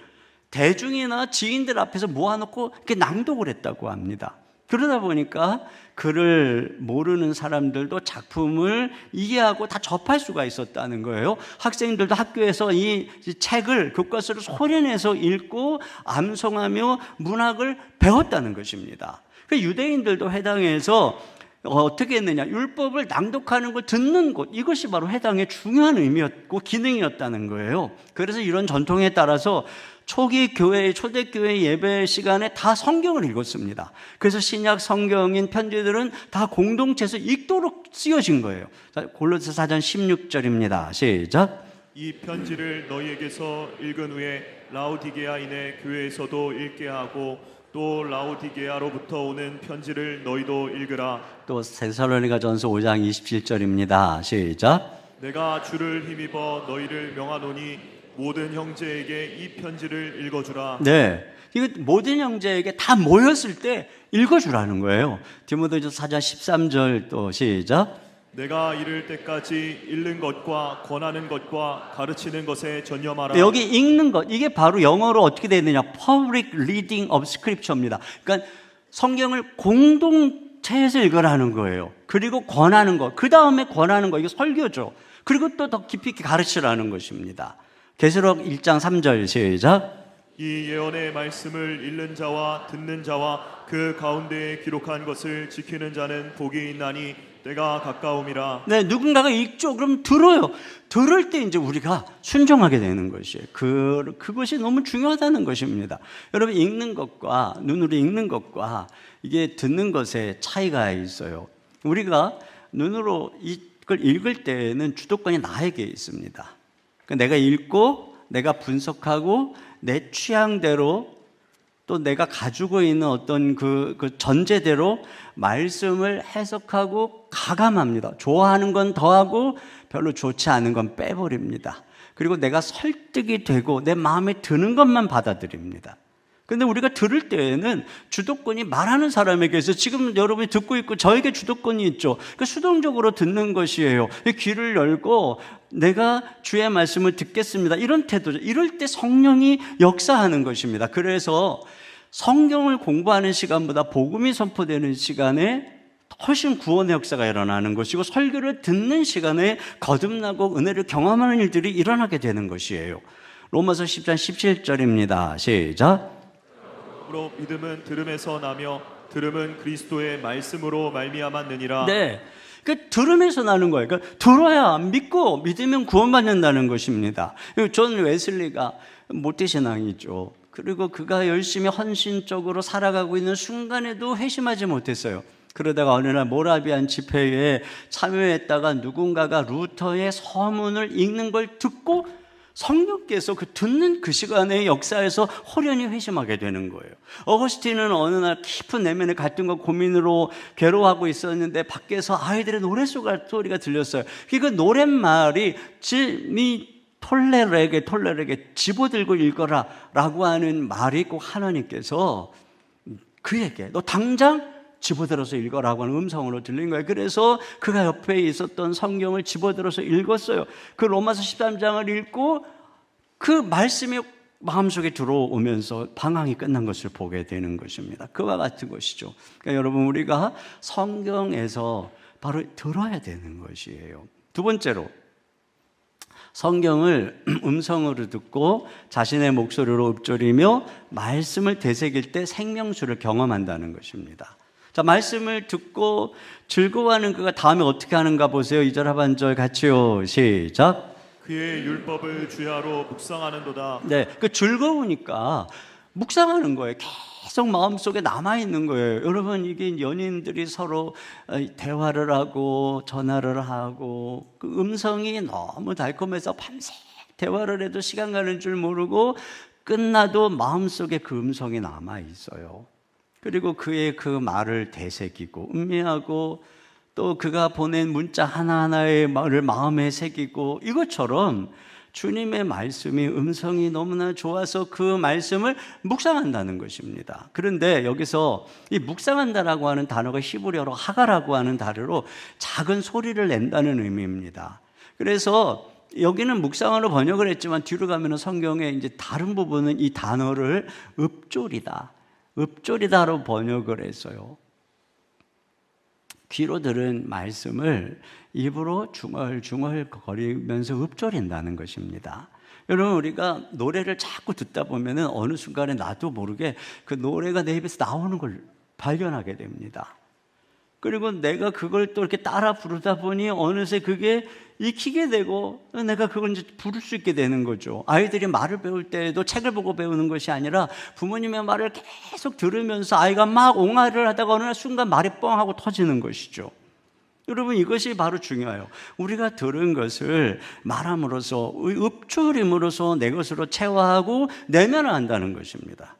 대중이나 지인들 앞에서 모아놓고 이렇게 낭독을 했다고 합니다. 그러다 보니까 글을 모르는 사람들도 작품을 이해하고 다 접할 수가 있었다는 거예요. 학생들도 학교에서 이 책을 교과서를 소리내서 읽고 암송하며 문학을 배웠다는 것입니다. 유대인들도 회당에서 어떻게 했느냐, 율법을 낭독하는 걸 듣는 곳, 이것이 바로 회당의 중요한 의미였고 기능이었다는 거예요. 그래서 이런 전통에 따라서 초기 교회, 초대교회 예배 시간에 다 성경을 읽었습니다. 그래서 신약 성경인 편지들은 다 공동체에서 읽도록 쓰여진 거예요. 골로새 4장 16절입니다. 시작. 이 편지를 너희에게서 읽은 후에 라우디게아인의 교회에서도 읽게 하고 또 라우디게아로부터 오는 편지를 너희도 읽으라. 또 데살로니가전서 5장 27절입니다. 시작. 내가 주를 힘입어 너희를 명하노니 모든 형제에게 이 편지를 읽어주라. 네, 이거 모든 형제에게 다 모였을 때 읽어주라는 거예요. 디모데전서 4장 13절 또 시작. 내가 이를 때까지 읽는 것과 권하는 것과 가르치는 것에 전념하라. 여기 읽는 것, 이게 바로 영어로 어떻게 되어 있느냐, Public Reading of Scripture입니다. 그러니까 성경을 공동체에서 읽으라는 거예요. 그리고 권하는 것, 그 다음에 권하는 것, 이거 설교죠. 그리고 또 더 깊이 있게 가르치라는 것입니다. 계시록 1장 3절 시작. 이 예언의 말씀을 읽는 자와 듣는 자와 그 가운데에 기록한 것을 지키는 자는 복이 있나니 때가 가까움이라. 네, 누군가가 읽죠. 그럼 들어요. 들을 때 이제 우리가 순종하게 되는 것이에요. 그것이 너무 중요하다는 것입니다. 여러분, 읽는 것과 눈으로 읽는 것과 이게 듣는 것에 차이가 있어요. 우리가 눈으로 이걸 읽을 때는 주도권이 나에게 있습니다. 내가 읽고 내가 분석하고 내 취향대로 또 내가 가지고 있는 어떤 그 전제대로 말씀을 해석하고 가감합니다. 좋아하는 건 더하고 별로 좋지 않은 건 빼버립니다. 그리고 내가 설득이 되고 내 마음에 드는 것만 받아들입니다. 근데 우리가 들을 때에는 주도권이 말하는 사람에게서, 지금 여러분이 듣고 있고 저에게 주도권이 있죠. 그러니까 수동적으로 듣는 것이에요. 귀를 열고 내가 주의 말씀을 듣겠습니다, 이런 태도죠. 이럴 때 성령이 역사하는 것입니다. 그래서 성경을 공부하는 시간보다 복음이 선포되는 시간에 훨씬 구원의 역사가 일어나는 것이고, 설교를 듣는 시간에 거듭나고 은혜를 경험하는 일들이 일어나게 되는 것이에요. 로마서 10장 17절입니다. 시작. 그러므로 믿음은 들음에서 나며 들음은 그리스도의 말씀으로 말미암았느니라. 네, 그 들음에서 나는 거예요. 그러니까 들어야 믿고 믿으면 구원받는다는 것입니다. 존 웨슬리가 모태신앙이죠. 그리고 그가 열심히 헌신적으로 살아가고 있는 순간에도 회심하지 못했어요. 그러다가 어느 날 모라비안 집회에 참여했다가 누군가가 루터의 서문을 읽는 걸 듣고 성령께서 듣는 그 시간의 역사에서 호련히 회심하게 되는 거예요. 어거스틴은 어느 날 깊은 내면의 갈등과 고민으로 괴로워하고 있었는데 밖에서 아이들의 노랫소리가 들렸어요. 그 노랫말이 톨레르에게 집어들고 읽어라 라고 하는 말이 꼭 하나님께서 그에게 너 당장 집어들어서 읽어라고 하는 음성으로 들린 거예요. 그래서 그가 옆에 있었던 성경을 집어들어서 읽었어요. 그 로마서 13장을 읽고 그 말씀이 마음속에 들어오면서 방황이 끝난 것을 보게 되는 것입니다. 그와 같은 것이죠. 그러니까 여러분, 우리가 성경에서 바로 들어야 되는 것이에요. 두 번째로, 성경을 음성으로 듣고 자신의 목소리로 읊조리며 말씀을 되새길 때 생명수를 경험한다는 것입니다. 자, 말씀을 듣고 즐거워하는 그가 다음에 어떻게 하는가 보세요. 2절 하반절 같이요. 시작. 그의 율법을 주야로 묵상하는도다. 네, 그 즐거우니까 묵상하는 거예요. 계속 마음속에 남아있는 거예요. 여러분, 이게 연인들이 서로 대화를 하고 전화를 하고 그 음성이 너무 달콤해서 밤새 대화를 해도 시간 가는 줄 모르고 끝나도 마음속에 그 음성이 남아있어요. 그리고 그의 그 말을 되새기고 음미하고 또 그가 보낸 문자 하나하나의 말을 마음에 새기고, 이것처럼 주님의 말씀이 음성이 너무나 좋아서 그 말씀을 묵상한다는 것입니다. 그런데 여기서 이 묵상한다라고 하는 단어가 히브리어로 하가라고 하는 단어로 작은 소리를 낸다는 의미입니다. 그래서 여기는 묵상어로 번역을 했지만 뒤로 가면 성경에 이제 다른 부분은 이 단어를 읊조리다로 번역을 했어요. 귀로 들은 말씀을 입으로 중얼중얼 거리면서 읊조린다는 것입니다. 여러분, 우리가 노래를 자꾸 듣다 보면 어느 순간에 나도 모르게 그 노래가 내 입에서 나오는 걸 발견하게 됩니다. 그리고 내가 그걸 또 이렇게 따라 부르다 보니 어느새 그게 익히게 되고 내가 그걸 이제 부를 수 있게 되는 거죠. 아이들이 말을 배울 때에도 책을 보고 배우는 것이 아니라 부모님의 말을 계속 들으면서 아이가 막 옹알이를 하다가 어느 순간 말이 뻥 하고 터지는 것이죠. 여러분, 이것이 바로 중요해요. 우리가 들은 것을 말함으로써, 읊조림으로써 내 것으로 체화하고 내면을 한다는 것입니다.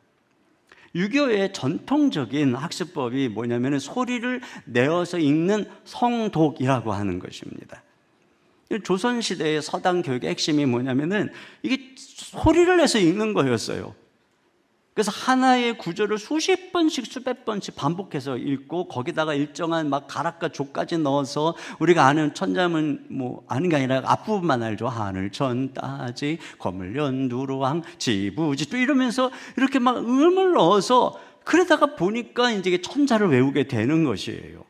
유교의 전통적인 학습법이 뭐냐면 소리를 내어서 읽는 성독이라고 하는 것입니다. 조선시대의 서당 교육의 핵심이 뭐냐면은 이게 소리를 내서 읽는 거였어요. 그래서 하나의 구절을 수십 번씩 수백 번씩 반복해서 읽고 거기다가 일정한 막 가락과 조까지 넣어서, 우리가 아는 천자문 뭐 아는 게 아니라 앞부분만 알죠. 하늘 천 따지 거물연 누르왕 지부지 또 이러면서 이렇게 막 음을 넣어서, 그러다가 보니까 이제 천자를 외우게 되는 것이에요.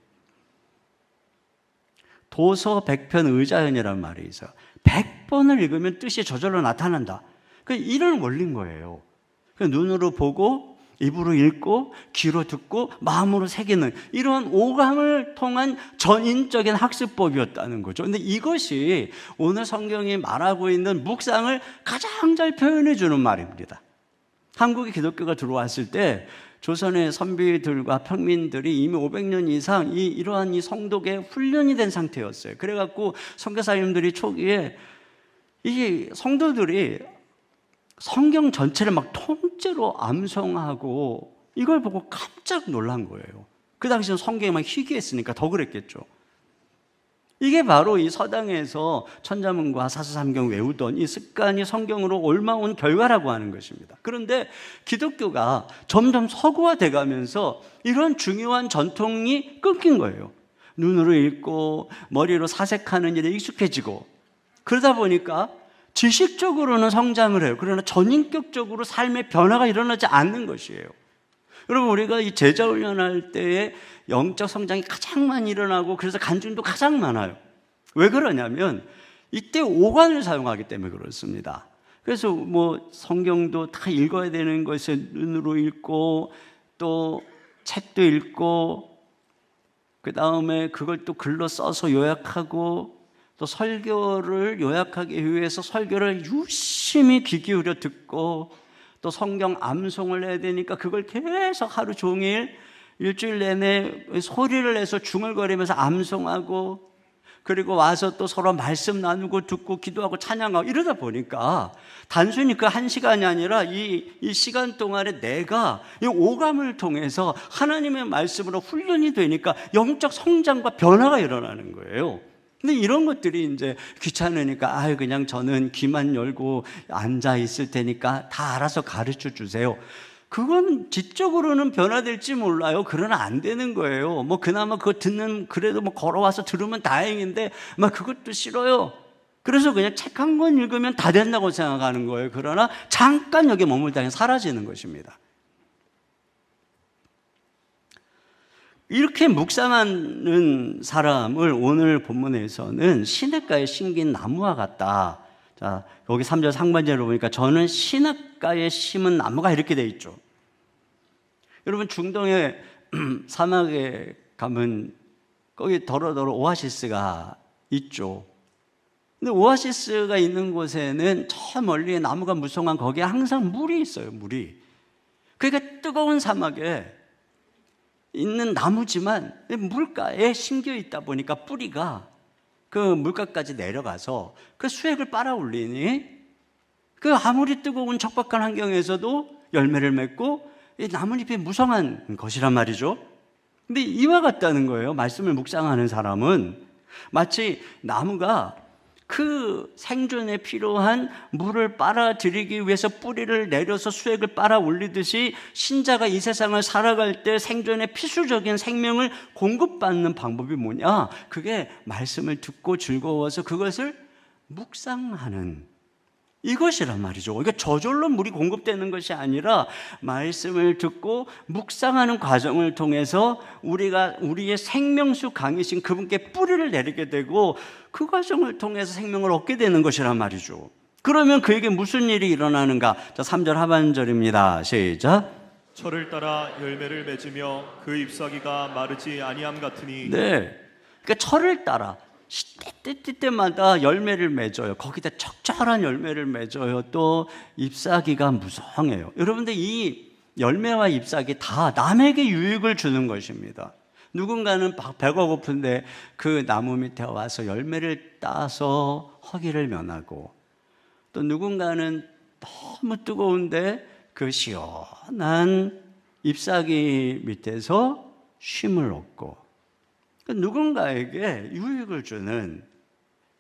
도서 100편 의자연이라는 말이 있어요. 100번을 읽으면 뜻이 저절로 나타난다. 이런 원리인 거예요. 눈으로 보고 입으로 읽고 귀로 듣고 마음으로 새기는 이러한 오감을 통한 전인적인 학습법이었다는 거죠. 근데 이것이 오늘 성경이 말하고 있는 묵상을 가장 잘 표현해 주는 말입니다. 한국에 기독교가 들어왔을 때 조선의 선비들과 평민들이 이미 500년 이상 이러한 이 성독에 훈련이 된 상태였어요. 그래갖고 선교사님들이 초기에 이 성도들이 성경 전체를 막 통째로 암송하고 이걸 보고 깜짝 놀란 거예요. 그 당시에는 성경이 막 희귀했으니까 더 그랬겠죠. 이게 바로 이 서당에서 천자문과 사서삼경 외우던 이 습관이 성경으로 옮아온 결과라고 하는 것입니다. 그런데 기독교가 점점 서구화돼 가면서 이런 중요한 전통이 끊긴 거예요. 눈으로 읽고 머리로 사색하는 일에 익숙해지고, 그러다 보니까 지식적으로는 성장을 해요. 그러나 전인격적으로 삶의 변화가 일어나지 않는 것이에요. 여러분, 우리가 이 제자 훈련할 때에 영적 성장이 가장 많이 일어나고 그래서 간증도 가장 많아요. 왜 그러냐면 이때 오관을 사용하기 때문에 그렇습니다. 그래서 뭐 성경도 다 읽어야 되는 것을 눈으로 읽고 또 책도 읽고 그 다음에 그걸 또 글로 써서 요약하고 또 설교를 요약하기 위해서 설교를 유심히 귀 기울여 듣고 또 성경 암송을 해야 되니까 그걸 계속 하루 종일 일주일 내내 소리를 내서 중얼거리면서 암송하고, 그리고 와서 또 서로 말씀 나누고 듣고 기도하고 찬양하고 이러다 보니까 단순히 그 한 시간이 아니라 이 시간 동안에 내가 이 오감을 통해서 하나님의 말씀으로 훈련이 되니까 영적 성장과 변화가 일어나는 거예요. 근데 이런 것들이 이제 귀찮으니까 그냥 저는 귀만 열고 앉아 있을 테니까 다 알아서 가르쳐 주세요. 그건 지적으로는 변화될지 몰라요. 그러나 안 되는 거예요. 뭐 그나마 그거 듣는, 그래도 뭐 걸어와서 들으면 다행인데 막 그것도 싫어요. 그래서 그냥 책 한 권 읽으면 다 된다고 생각하는 거예요. 그러나 잠깐 여기 머물다가 사라지는 것입니다. 이렇게 묵상하는 사람을 오늘 본문에서는 시냇가에 심긴 나무와 같다. 자, 여기 3절 상반절을 보니까 저는 시냇가에 심은 나무가 이렇게 돼 있죠. 여러분 중동의 사막에 가면 거기 더러더러 오아시스가 있죠. 근데 오아시스가 있는 곳에는 저 멀리에 나무가 무성한 거기에 항상 물이 있어요. 물이. 그러니까 뜨거운 사막에 있는 나무지만 물가에 심겨 있다 보니까 뿌리가 그 물가까지 내려가서 그 수액을 빨아올리니 그 아무리 뜨거운 척박한 환경에서도 열매를 맺고 이 나뭇잎이 무성한 것이란 말이죠. 근데 이와 같다는 거예요. 말씀을 묵상하는 사람은 마치 나무가 그 생존에 필요한 물을 빨아들이기 위해서 뿌리를 내려서 수액을 빨아 올리듯이 신자가 이 세상을 살아갈 때 생존에 필수적인 생명을 공급받는 방법이 뭐냐? 그게 말씀을 듣고 즐거워서 그것을 묵상하는 이것이란 말이죠. 그러니까 저절로 물이 공급되는 것이 아니라 말씀을 듣고 묵상하는 과정을 통해서 우리가 우리의 생명수 강이신 그분께 뿌리를 내리게 되고 그 과정을 통해서 생명을 얻게 되는 것이란 말이죠. 그러면 그에게 무슨 일이 일어나는가? 자, 3절 하반절입니다. 시작. 철을 따라 열매를 맺으며 그 잎사귀가 마르지 아니함 같으니. 네, 그러니까 철을 따라 때때마다 열매를 맺어요. 거기다 적절한 열매를 맺어요. 또 잎사귀가 무성해요. 여러분들 이 열매와 잎사귀 다 남에게 유익을 주는 것입니다. 누군가는 배가 고픈데 그 나무 밑에 와서 열매를 따서 허기를 면하고, 또 누군가는 너무 뜨거운데 그 시원한 잎사귀 밑에서 쉼을 얻고, 누군가에게 유익을 주는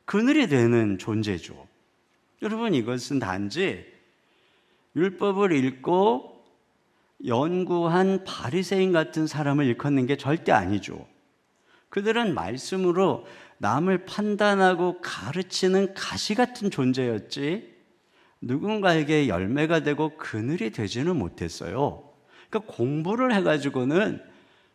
그늘이 되는 존재죠. 여러분, 이것은 단지 율법을 읽고 연구한 바리새인 같은 사람을 일컫는 게 절대 아니죠. 그들은 말씀으로 남을 판단하고 가르치는 가시 같은 존재였지 누군가에게 열매가 되고 그늘이 되지는 못했어요. 그러니까 공부를 해가지고는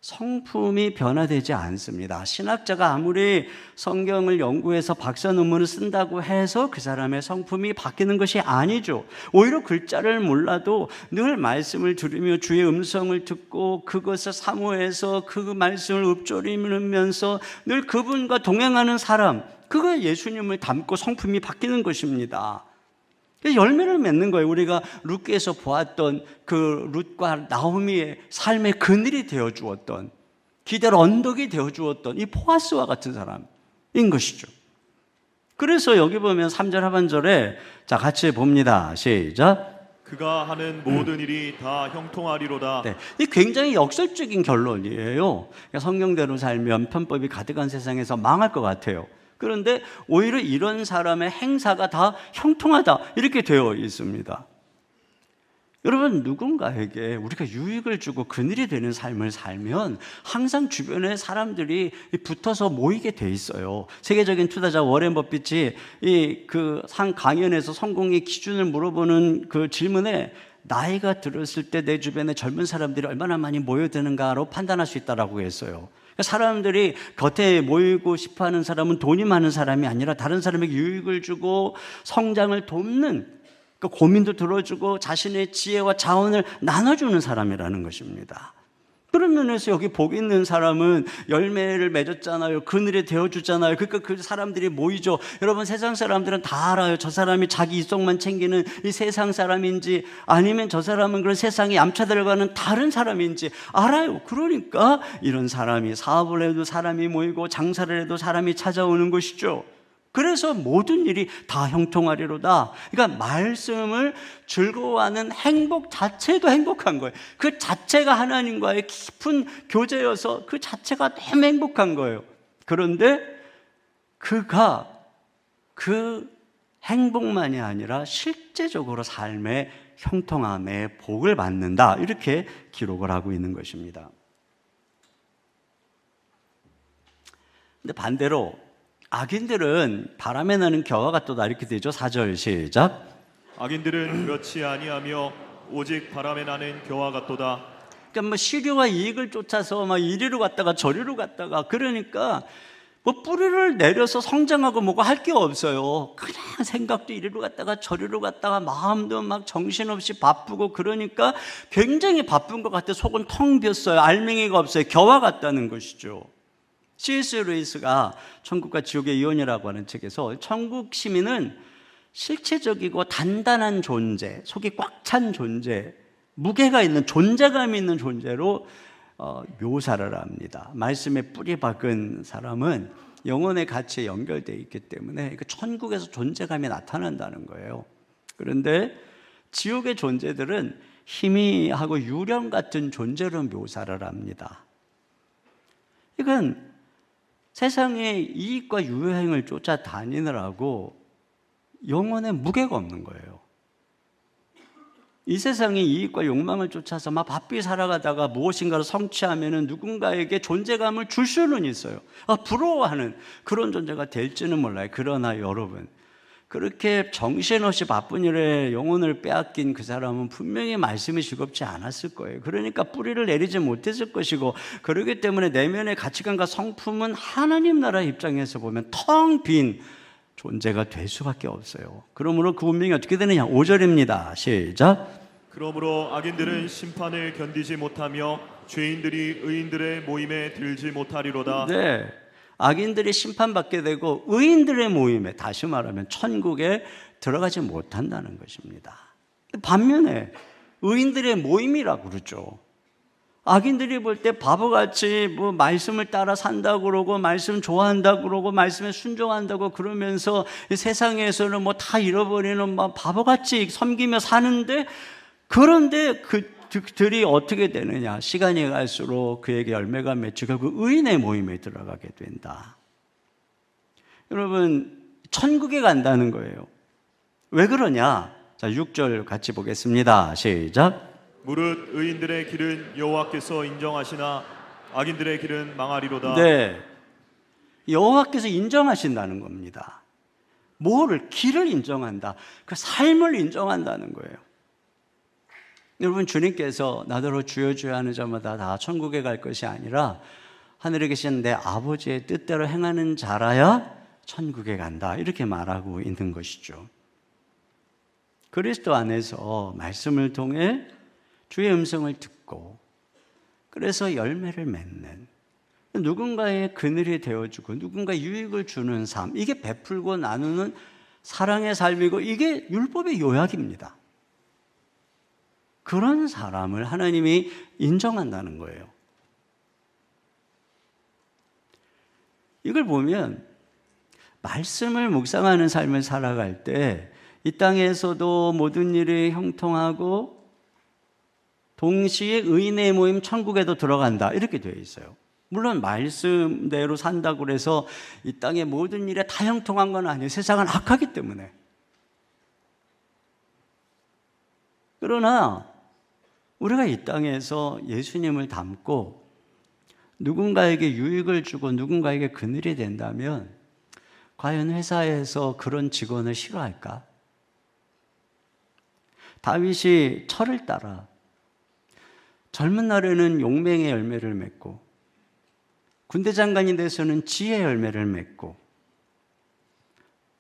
성품이 변화되지 않습니다. 신학자가 아무리 성경을 연구해서 박사 논문을 쓴다고 해서 그 사람의 성품이 바뀌는 것이 아니죠. 오히려 글자를 몰라도 늘 말씀을 들으며 주의 음성을 듣고 그것을 사모해서 그 말씀을 읊조리면서 늘 그분과 동행하는 사람, 그가 예수님을 닮고 성품이 바뀌는 것입니다. 열매를 맺는 거예요. 우리가 룻기에서 보았던 그 룻과 나오미의 삶의 그늘이 되어주었던, 기댈 언덕이 되어주었던 이 보아스와 같은 사람인 것이죠. 그래서 여기 보면 3절 하반절에 자 같이 봅니다. 시작. 그가 하는 모든 일이 다 형통하리로다. 네, 이 굉장히 역설적인 결론이에요. 그러니까 성경대로 살면 편법이 가득한 세상에서 망할 것 같아요. 그런데 오히려 이런 사람의 행사가 다 형통하다 이렇게 되어 있습니다. 여러분, 누군가에게 우리가 유익을 주고 그늘이 되는 삶을 살면 항상 주변에 사람들이 붙어서 모이게 돼 있어요. 세계적인 투자자 워렌 버핏이 한 강연에서 성공의 기준을 물어보는 그 질문에 나이가 들었을 때 내 주변에 젊은 사람들이 얼마나 많이 모여드는가로 판단할 수 있다고 했어요. 사람들이 곁에 모이고 싶어하는 사람은 돈이 많은 사람이 아니라 다른 사람에게 유익을 주고 성장을 돕는, 그 고민도 들어주고 자신의 지혜와 자원을 나눠주는 사람이라는 것입니다. 그런 면에서 여기 복 있는 사람은 열매를 맺었잖아요. 그늘이 되어주잖아요. 그러니까 그 사람들이 모이죠. 여러분, 세상 사람들은 다 알아요. 저 사람이 자기 이속만 챙기는 이 세상 사람인지 아니면 저 사람은 그런 세상에 얌차 들어가는 다른 사람인지 알아요. 그러니까 이런 사람이 사업을 해도 사람이 모이고 장사를 해도 사람이 찾아오는 것이죠. 그래서 모든 일이 다 형통하리로다. 그러니까 말씀을 즐거워하는 행복 자체도 행복한 거예요. 그 자체가 하나님과의 깊은 교제여서 그 자체가 너무 행복한 거예요. 그런데 그가 그 행복만이 아니라 실제적으로 삶에 형통함의 복을 받는다. 이렇게 기록을 하고 있는 것입니다. 근데 반대로 악인들은 바람에 나는 겨와 같도다 이렇게 되죠. 4절 시작. 악인들은 그렇지 아니하며 오직 바람에 나는 겨와 같도다. 그러니까 뭐 실효와 이익을 쫓아서 막 이리로 갔다가 저리로 갔다가 그러니까 뭐 뿌리를 내려서 성장하고 뭐고 할 게 없어요. 그냥 생각도 이리로 갔다가 저리로 갔다가 마음도 막 정신없이 바쁘고 그러니까 굉장히 바쁜 것 같아 속은 텅 비었어요. 알맹이가 없어요. 겨와 같다는 것이죠. C.S. 루이스가 천국과 지옥의 이혼이라고 하는 책에서 천국 시민은 실체적이고 단단한 존재, 속이 꽉 찬 존재, 무게가 있는 존재감 있는 존재로 묘사를 합니다. 말씀에 뿌리 박은 사람은 영혼의 가치에 연결되어 있기 때문에 그 천국에서 존재감이 나타난다는 거예요. 그런데 지옥의 존재들은 희미하고 유령 같은 존재로 묘사를 합니다. 이건 세상의 이익과 유행을 쫓아다니느라고 영혼에 무게가 없는 거예요. 이 세상의 이익과 욕망을 쫓아서 막 바삐 살아가다가 무엇인가를 성취하면 누군가에게 존재감을 줄 수는 있어요. 부러워하는 그런 존재가 될지는 몰라요. 그러나 여러분, 그렇게 정신없이 바쁜 일에 영혼을 빼앗긴 그 사람은 분명히 말씀이 즐겁지 않았을 거예요. 그러니까 뿌리를 내리지 못했을 것이고, 그렇기 때문에 내면의 가치관과 성품은 하나님 나라 입장에서 보면 텅 빈 존재가 될 수밖에 없어요. 그러므로 그 운명이 어떻게 되느냐? 5절입니다. 시작. 그러므로 악인들은 심판을 견디지 못하며 죄인들이 의인들의 모임에 들지 못하리로다. 네, 악인들이 심판받게 되고 의인들의 모임에, 다시 말하면 천국에 들어가지 못한다는 것입니다. 반면에 의인들의 모임이라고 그러죠. 악인들이 볼 때 바보같이 뭐 말씀을 따라 산다고 그러고 말씀 좋아한다고 그러고 말씀에 순종한다고 그러면서 세상에서는 뭐 다 잃어버리는 막 바보같이 섬기며 사는데, 그런데 그들이 어떻게 되느냐? 시간이 갈수록 그에게 열매가 맺히고 그 의인의 모임에 들어가게 된다. 여러분, 천국에 간다는 거예요. 왜 그러냐? 자, 6절 같이 보겠습니다. 시작. 무릇 의인들의 길은 여호와께서 인정하시나 악인들의 길은 망하리로다. 네, 여호와께서 인정하신다는 겁니다. 뭐를? 길을 인정한다. 그 삶을 인정한다는 거예요. 여러분, 주님께서 나더러 주여 주여 하는 자마다 다 천국에 갈 것이 아니라 하늘에 계신 내 아버지의 뜻대로 행하는 자라야 천국에 간다, 이렇게 말하고 있는 것이죠. 그리스도 안에서 말씀을 통해 주의 음성을 듣고 그래서 열매를 맺는, 누군가의 그늘이 되어주고 누군가 유익을 주는 삶, 이게 베풀고 나누는 사랑의 삶이고 이게 율법의 요약입니다. 그런 사람을 하나님이 인정한다는 거예요. 이걸 보면 말씀을 묵상하는 삶을 살아갈 때 이 땅에서도 모든 일이 형통하고 동시에 의인의 모임 천국에도 들어간다, 이렇게 되어 있어요. 물론 말씀대로 산다고 해서 이 땅의 모든 일에 다 형통한 건 아니에요. 세상은 악하기 때문에. 그러나 우리가 이 땅에서 예수님을 닮고 누군가에게 유익을 주고 누군가에게 그늘이 된다면 과연 회사에서 그런 직원을 싫어할까? 다윗이 철을 따라 젊은 날에는 용맹의 열매를 맺고 군대 장관이 돼서는 지혜의 열매를 맺고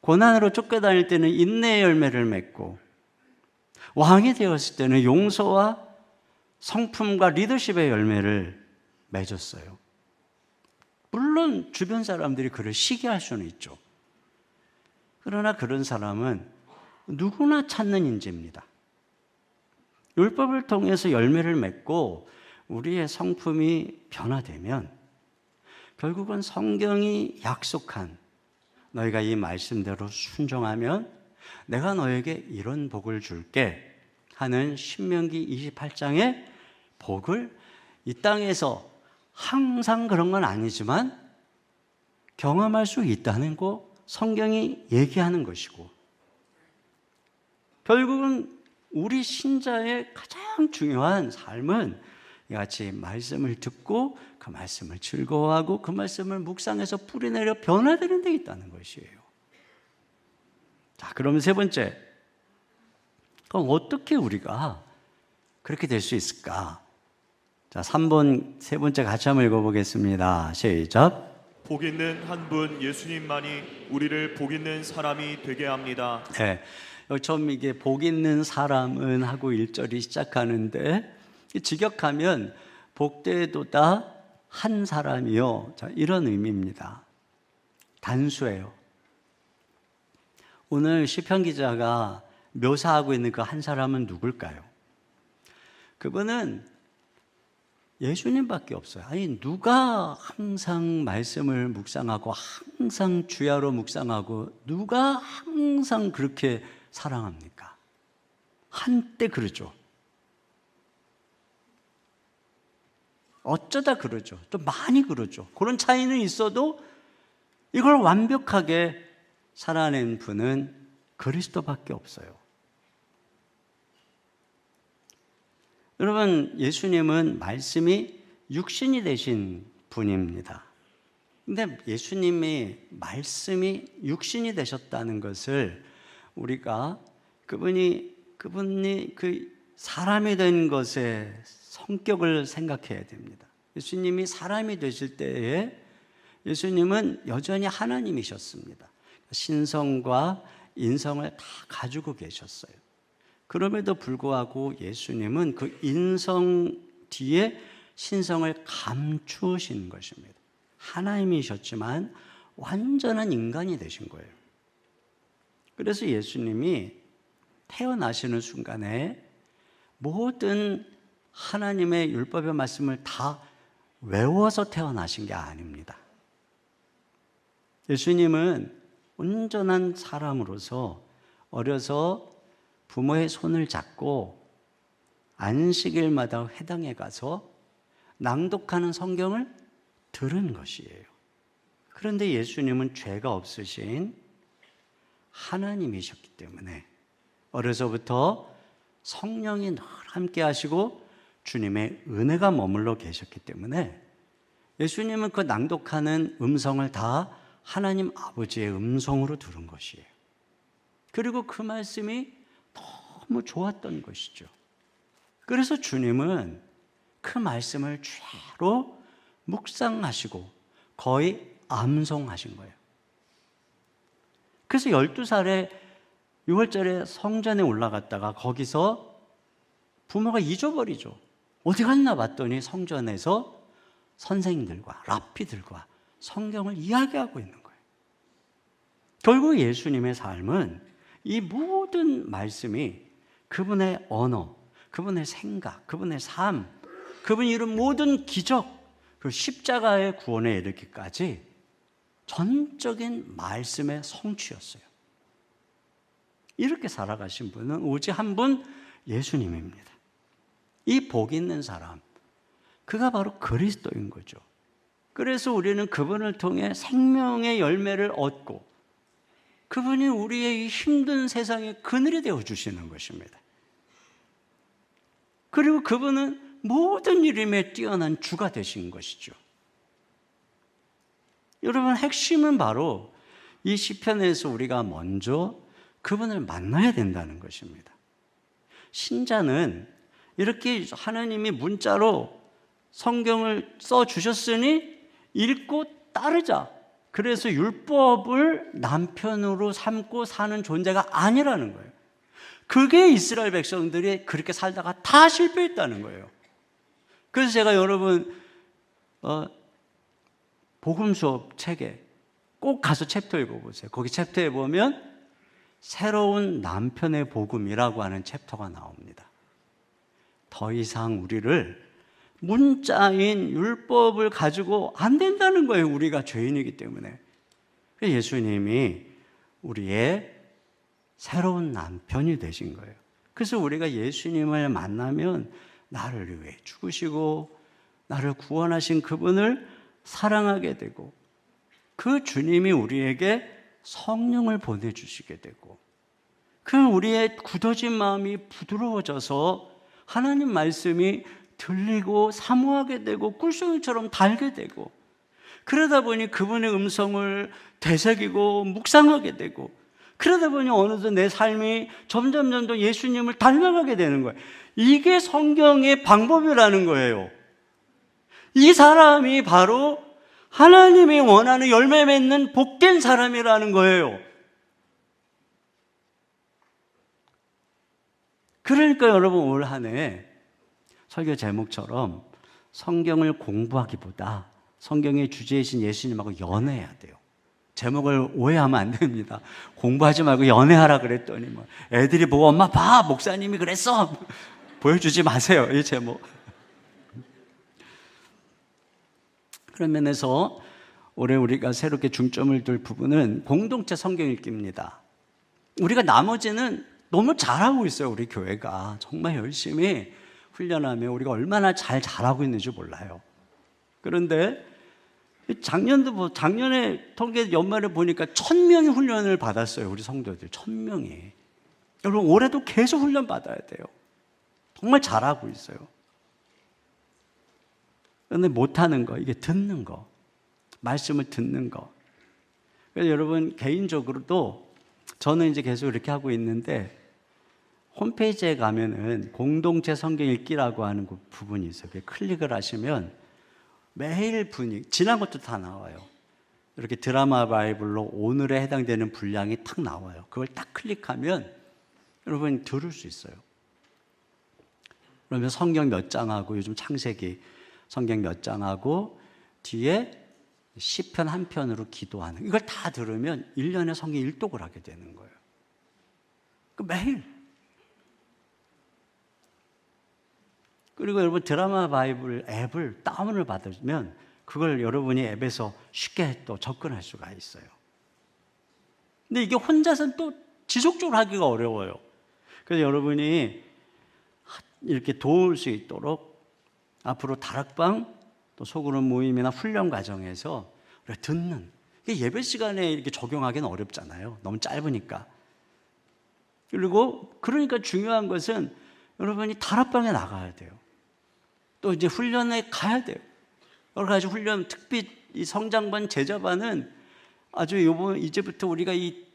고난으로 쫓겨다닐 때는 인내의 열매를 맺고 왕이 되었을 때는 용서와 성품과 리더십의 열매를 맺었어요. 물론 주변 사람들이 그를 시기할 수는 있죠. 그러나 그런 사람은 누구나 찾는 인재입니다. 율법을 통해서 열매를 맺고 우리의 성품이 변화되면 결국은 성경이 약속한, 너희가 이 말씀대로 순종하면 내가 너에게 이런 복을 줄게 하는 신명기 28장의 복을 이 땅에서 항상 그런 건 아니지만 경험할 수 있다는 거 성경이 얘기하는 것이고, 결국은 우리 신자의 가장 중요한 삶은 이같이 말씀을 듣고 그 말씀을 즐거워하고 그 말씀을 묵상해서 뿌리내려 변화되는 데 있다는 것이에요. 자, 그러면 세 번째, 그럼 어떻게 우리가 그렇게 될 수 있을까? 자, 3번 세 번째 같이 한번 읽어보겠습니다. 시작. 복 있는 한 분 예수님만이 우리를 복 있는 사람이 되게 합니다. 네, 여기 처음 이게 복 있는 사람은 하고 1절이 시작하는데 직역하면 복되도다 한 사람이요. 자, 이런 의미입니다. 단수예요. 오늘 시편 기자가 묘사하고 있는 그 한 사람은 누굴까요? 그분은 예수님밖에 없어요. 아니, 누가 항상 말씀을 묵상하고 항상 주야로 묵상하고 누가 항상 그렇게 사랑합니까? 한때 그러죠. 어쩌다 그러죠. 좀 많이 그러죠. 그런 차이는 있어도 이걸 완벽하게 살아낸 분은 그리스도밖에 없어요. 여러분, 예수님은 말씀이 육신이 되신 분입니다. 근데 예수님이 말씀이 육신이 되셨다는 것을 우리가 그분이 그 사람이 된 것의 성격을 생각해야 됩니다. 예수님이 사람이 되실 때에 예수님은 여전히 하나님이셨습니다. 신성과 인성을 다 가지고 계셨어요. 그럼에도 불구하고 예수님은 그 인성 뒤에 신성을 감추신 것입니다. 하나님이셨지만 완전한 인간이 되신 거예요. 그래서 예수님이 태어나시는 순간에 모든 하나님의 율법의 말씀을 다 외워서 태어나신 게 아닙니다. 예수님은 온전한 사람으로서 어려서 부모의 손을 잡고 안식일마다 회당에 가서 낭독하는 성경을 들은 것이에요. 그런데 예수님은 죄가 없으신 하나님이셨기 때문에 어려서부터 성령이 늘 함께 하시고 주님의 은혜가 머물러 계셨기 때문에 예수님은 그 낭독하는 음성을 다 하나님 아버지의 음성으로 들은 것이에요. 그리고 그 말씀이 너무 좋았던 것이죠. 그래서 주님은 그 말씀을 죄로 묵상하시고 거의 암송하신 거예요. 그래서 12살에 6월절에 성전에 올라갔다가 거기서 부모가 잊어버리죠. 어디 갔나 봤더니 성전에서 선생님들과 랍비들과 성경을 이야기하고 있는 거예요. 결국 예수님의 삶은 이 모든 말씀이 그분의 언어, 그분의 생각, 그분의 삶, 그분이 이룬 모든 기적, 그 십자가의 구원에 이르기까지 전적인 말씀의 성취였어요. 이렇게 살아가신 분은 오직 한 분 예수님입니다. 이 복 있는 사람, 그가 바로 그리스도인 거죠. 그래서 우리는 그분을 통해 생명의 열매를 얻고 그분이 우리의 이 힘든 세상의 그늘이 되어주시는 것입니다. 그리고 그분은 모든 이름에 뛰어난 주가 되신 것이죠. 여러분, 핵심은 바로 이 시편에서 우리가 먼저 그분을 만나야 된다는 것입니다. 신자는 이렇게 하나님이 문자로 성경을 써주셨으니 읽고 따르자. 그래서 율법을 남편으로 삼고 사는 존재가 아니라는 거예요. 그게 이스라엘 백성들이 그렇게 살다가 다 실패했다는 거예요. 그래서 제가 여러분 복음 수업 책에 꼭 가서 챕터 읽어보세요. 거기 챕터에 보면 새로운 남편의 복음이라고 하는 챕터가 나옵니다. 더 이상 우리를 문자인 율법을 가지고 안 된다는 거예요. 우리가 죄인이기 때문에. 예수님이 우리의 새로운 남편이 되신 거예요. 그래서 우리가 예수님을 만나면 나를 위해 죽으시고 나를 구원하신 그분을 사랑하게 되고 그 주님이 우리에게 성령을 보내주시게 되고 그럼 우리의 굳어진 마음이 부드러워져서 하나님 말씀이 들리고 사모하게 되고 꿀송이처럼 달게 되고, 그러다 보니 그분의 음성을 되새기고 묵상하게 되고, 그러다 보니 어느덧 내 삶이 점점 예수님을 닮아가게 되는 거예요. 이게 성경의 방법이라는 거예요. 이 사람이 바로 하나님이 원하는 열매 맺는 복된 사람이라는 거예요. 그러니까 여러분, 올 한 해 설교 제목처럼 성경을 공부하기보다 성경의 주제이신 예수님하고 연애해야 돼요. 제목을 오해하면 안 됩니다. 공부하지 말고 연애하라 그랬더니 뭐 애들이 보고 엄마 봐, 목사님이 그랬어. 보여주지 마세요, 이 제목. 그런 면에서 올해 우리가 새롭게 중점을 둘 부분은 공동체 성경 읽기입니다. 우리가 나머지는 너무 잘하고 있어요. 우리 교회가 정말 열심히 훈련하며 우리가 얼마나 잘 자라고 있는지 몰라요. 그런데 작년에 통계 연말에 보니까 1000명이 훈련을 받았어요. 우리 성도들 1000명이. 여러분, 올해도 계속 훈련 받아야 돼요. 정말 잘하고 있어요. 그런데 못하는 거, 이게 듣는 거, 말씀을 듣는 거. 그래서 여러분, 개인적으로도 저는 이제 계속 이렇게 하고 있는데, 홈페이지에 가면은 공동체 성경 읽기라고 하는 그 부분이 있어요. 클릭을 하시면 매일 분위기, 지난 것도 다 나와요. 이렇게 드라마 바이블로 오늘에 해당되는 분량이 탁 나와요. 그걸 딱 클릭하면 여러분 들을 수 있어요. 그러면 성경 몇 장하고, 요즘 창세기 성경 몇 장하고 뒤에 시편 한 편으로 기도하는, 이걸 다 들으면 1년에 성경 일독을 하게 되는 거예요. 매일. 그리고 여러분, 드라마 바이블 앱을 다운을 받으면 그걸 여러분이 앱에서 쉽게 또 접근할 수가 있어요. 근데 이게 혼자서는 또 지속적으로 하기가 어려워요. 그래서 여러분이 이렇게 도울 수 있도록 앞으로 다락방, 또 소그룹 모임이나 훈련 과정에서 우리가 듣는, 이게 예배 시간에 이렇게 적용하기는 어렵잖아요. 너무 짧으니까. 그리고 그러니까 중요한 것은 여러분이 다락방에 나가야 돼요. 또 이제 훈련에 가야 돼요. 여러 가지 훈련, 특히 이 성장반, 제자반은 아주 이제부터 우리가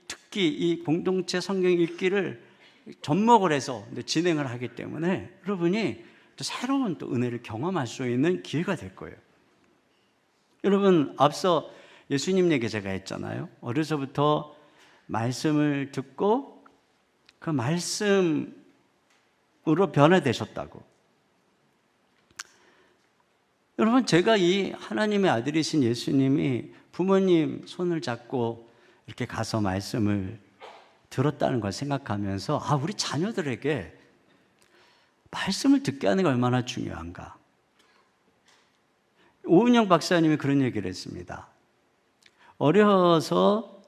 특히 이 공동체 성경 읽기를 접목을 해서 진행을 하기 때문에 여러분이 또 새로운 또 은혜를 경험할 수 있는 기회가 될 거예요. 여러분, 앞서 예수님 얘기 제가 했잖아요. 어려서부터 말씀을 듣고 그 말씀으로 변화되셨다고. 여러분, 제가 이 하나님의 아들이신 예수님이 부모님 손을 잡고 이렇게 가서 말씀을 들었다는 걸 생각하면서, 우리 자녀들에게 말씀을 듣게 하는 게 얼마나 중요한가. 오은영 박사님이 그런 얘기를 했습니다. 어려서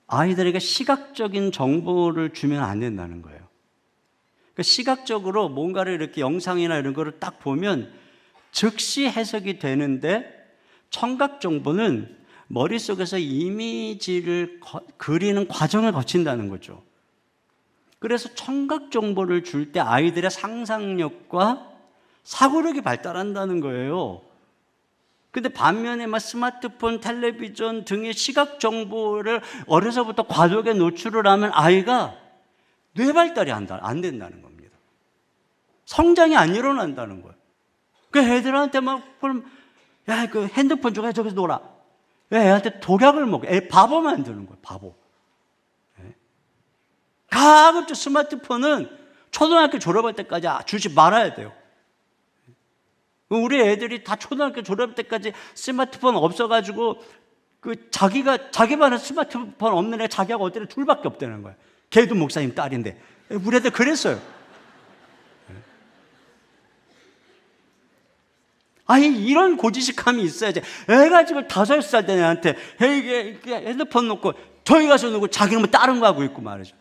아이들에게 시각적인 정보를 주면 안 된다는 거예요. 그러니까 시각적으로 뭔가를 이렇게 영상이나 이런 거를 딱 보면 즉시 해석이 되는데, 청각 정보는 머릿속에서 이미지를 그리는 과정을 거친다는 거죠. 그래서 청각 정보를 줄 때 아이들의 상상력과 사고력이 발달한다는 거예요. 근데 반면에 스마트폰, 텔레비전 등의 시각 정보를 어려서부터 과도하게 노출을 하면 아이가 뇌 발달이 안 된다는 겁니다. 성장이 안 일어난다는 거예요. 그 애들한테 그럼 야, 그 핸드폰 줘, 저기서 놀아. 왜 애한테 독약을 먹어? 애 바보 만드는 거예요, 바보. 가급적 스마트폰은 초등학교 졸업할 때까지 주지 말아야 돼요. 우리 애들이 다 초등학교 졸업할 때까지 스마트폰 없어가지고 자기 반에 스마트폰 없는 애 자기하고 어떤 애 둘밖에 없다는 거예요. 걔도 목사님 딸인데. 우리 애들 그랬어요. 이런 고지식함이 있어야지. 애가 지금 5살 된 애한테 핸드폰 놓고 저기 가서 놓고 자기는 다른 거 하고 있고 말이죠.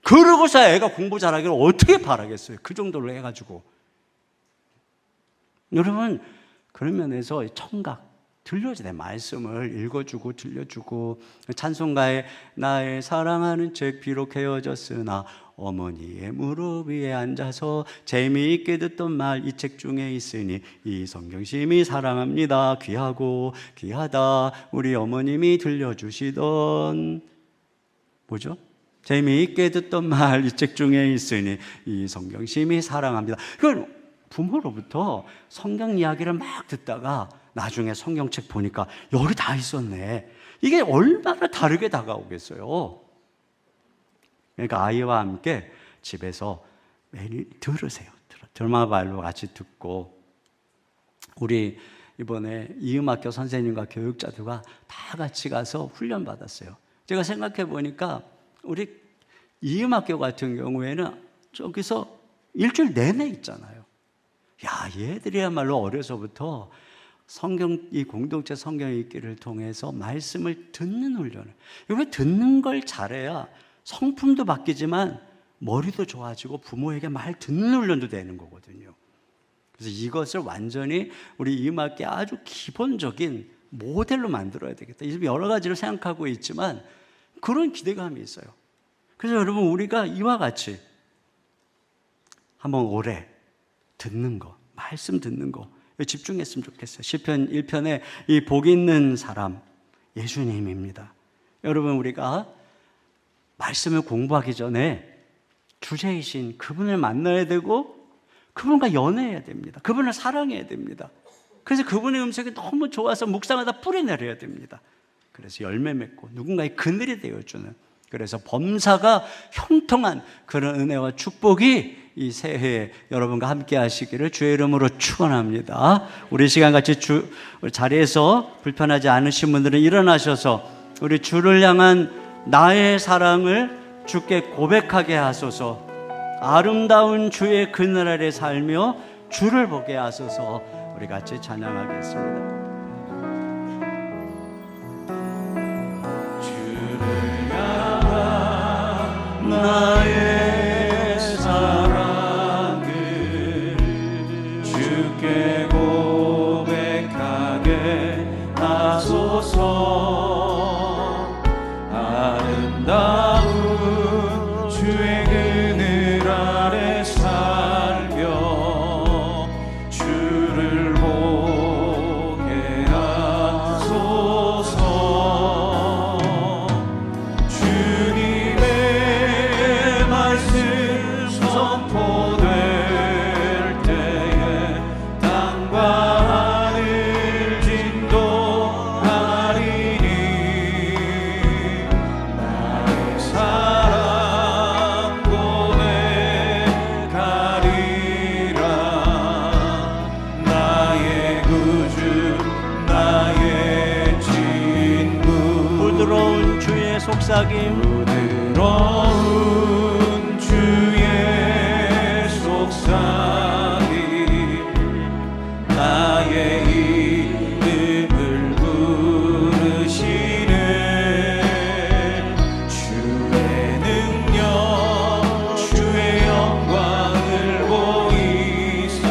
그러고서 애가 공부 잘하기를 어떻게 바라겠어요. 그 정도로 해가지고. 여러분, 그런 면에서 청각, 들려주네. 말씀을 읽어주고 들려주고. 찬송가에 나의 사랑하는 책 비록 헤어졌으나 어머니의 무릎 위에 앉아서 재미있게 듣던 말 이 책 중에 있으니 이 성경심이 사랑합니다. 귀하고 귀하다. 우리 어머님이 들려주시던 뭐죠? 재미있게 듣던 말 이 책 중에 있으니 이 성경심이 사랑합니다. 그걸 부모로부터 성경 이야기를 막 듣다가 나중에 성경책 보니까 여기 다 있었네. 이게 얼마나 다르게 다가오겠어요. 그러니까 아이와 함께 집에서 매일 들으세요. 드라마발로 같이 듣고, 우리 이번에 이음학교 선생님과 교육자들과 다 같이 가서 훈련 받았어요. 제가 생각해 보니까 우리 이음학교 같은 경우에는 저기서 일주일 내내 있잖아요. 야, 얘들이야말로 어려서부터 이 공동체 성경 읽기를 통해서 말씀을 듣는 훈련을. 이거 듣는 걸 잘해야 성품도 바뀌지만 머리도 좋아지고 부모에게 말 듣는 훈련도 되는 거거든요. 그래서 이것을 완전히 우리 이음학교의 아주 기본적인 모델로 만들어야 되겠다. 지금 여러 가지를 생각하고 있지만 그런 기대감이 있어요. 그래서 여러분, 우리가 이와 같이 한번 올해 듣는 거, 말씀 듣는 거 집중했으면 좋겠어요. 시편 1편에 이 복 있는 사람 예수님입니다. 여러분, 우리가 말씀을 공부하기 전에 주제이신 그분을 만나야 되고 그분과 연애해야 됩니다. 그분을 사랑해야 됩니다. 그래서 그분의 음성이 너무 좋아서 묵상하다 뿌리 내려야 됩니다. 그래서 열매 맺고 누군가의 그늘이 되어주는, 그래서 범사가 형통한 그런 은혜와 축복이 이 새해에 여러분과 함께 하시기를 주의 이름으로 축원합니다. 우리 시간같이 우리 자리에서 불편하지 않으신 분들은 일어나셔서 우리 주를 향한 나의 사랑을 주께 고백하게 하소서. 아름다운 주의 그늘 아래 살며 주를 보게 하소서. 우리 같이 찬양하겠습니다. 주를 향한 나의 사랑을 주께 고백하게 하소서. 아름다운 주의 그늘 아래 살며 주를 보게 하소서. 주님의 말씀 선포될 때에 땅과 하늘 진동하리니 나의 사랑 고백하리라. 나의 구주 나의 친구. 부드러운 주의 속삭임, 부드러운 주의 속삭임. 나의 이름을 부르시네. 주의 능력 주의 영광을 보이사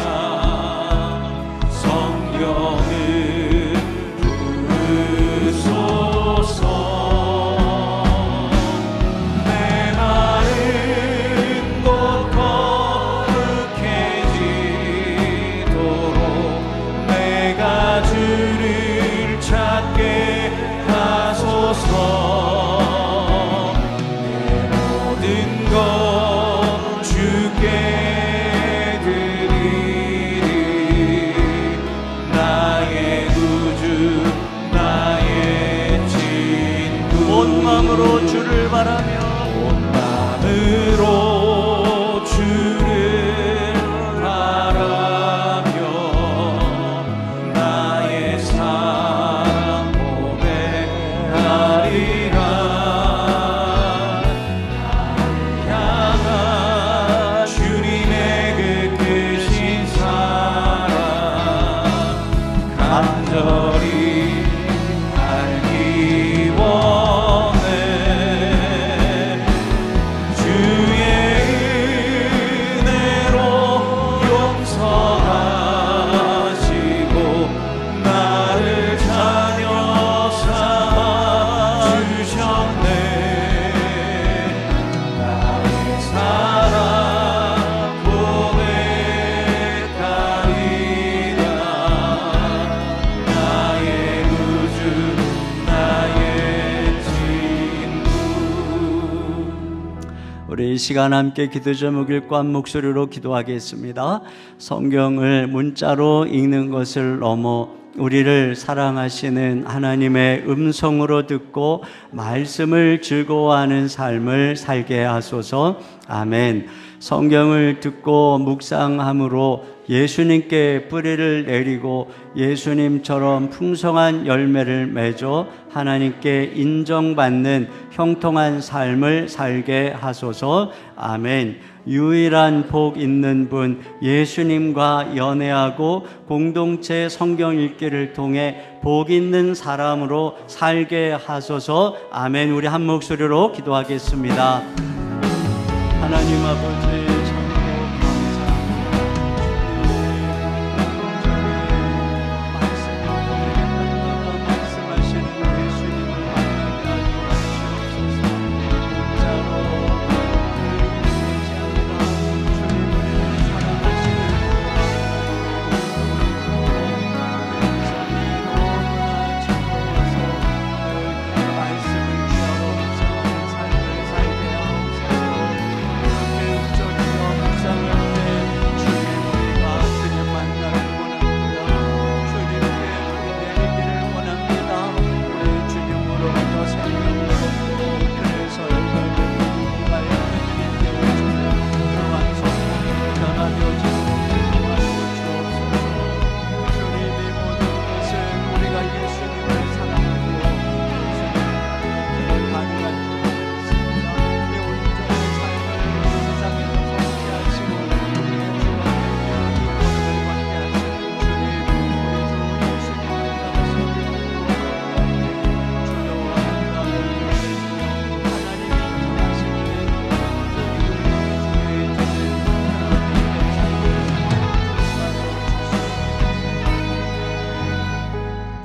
성령을 부르소서. 내 마른 곳 거룩해지도록 내가 주를 찾게 하소서. 모든 것 주께 드리리. 나의 구주 나의 친구. 온 마음으로 주를 바라며, 온 마음으로 주를 바라며 나의 사랑 고백하리라. 향한 주님의 그 크신 사랑 간절히 알기 원해. 주의 은혜로 용서하시고 나를 잘 우리 이 시간 함께 기도 제목 읽고 한 목소리로 기도하겠습니다. 성경을 문자로 읽는 것을 넘어 우리를 사랑하시는 하나님의 음성으로 듣고 말씀을 즐거워하는 삶을 살게 하소서. 아멘. 성경을 듣고 묵상함으로 예수님께 뿌리를 내리고 예수님처럼 풍성한 열매를 맺어 하나님께 인정받는 형통한 삶을 살게 하소서. 아멘. 유일한 복 있는 분 예수님과 연애하고 공동체 성경 읽기를 통해 복 있는 사람으로 살게 하소서. 아멘. 우리 한 목소리로 기도하겠습니다. 하나님 아버지,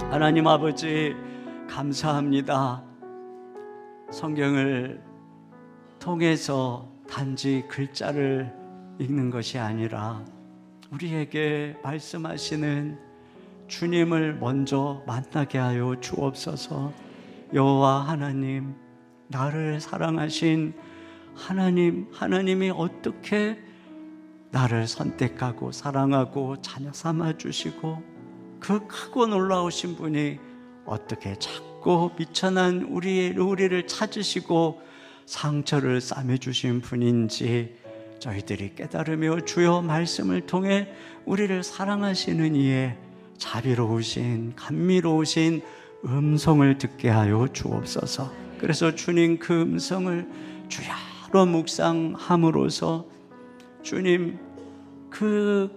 하나님 아버지 감사합니다. 성경을 통해서 단지 글자를 읽는 것이 아니라 우리에게 말씀하시는 주님을 먼저 만나게 하여 주옵소서. 여호와 하나님, 나를 사랑하신 하나님이 어떻게 나를 선택하고 사랑하고 자녀 삼아 주시고 그 크고 놀라우신 분이 어떻게 작고 미천한 우리를 찾으시고 상처를 싸매주신 분인지 저희들이 깨달으며 주여 말씀을 통해 우리를 사랑하시는 이의 자비로우신 감미로우신 음성을 듣게 하여 주옵소서. 그래서 주님 그 음성을 주야로 묵상함으로써 주님 그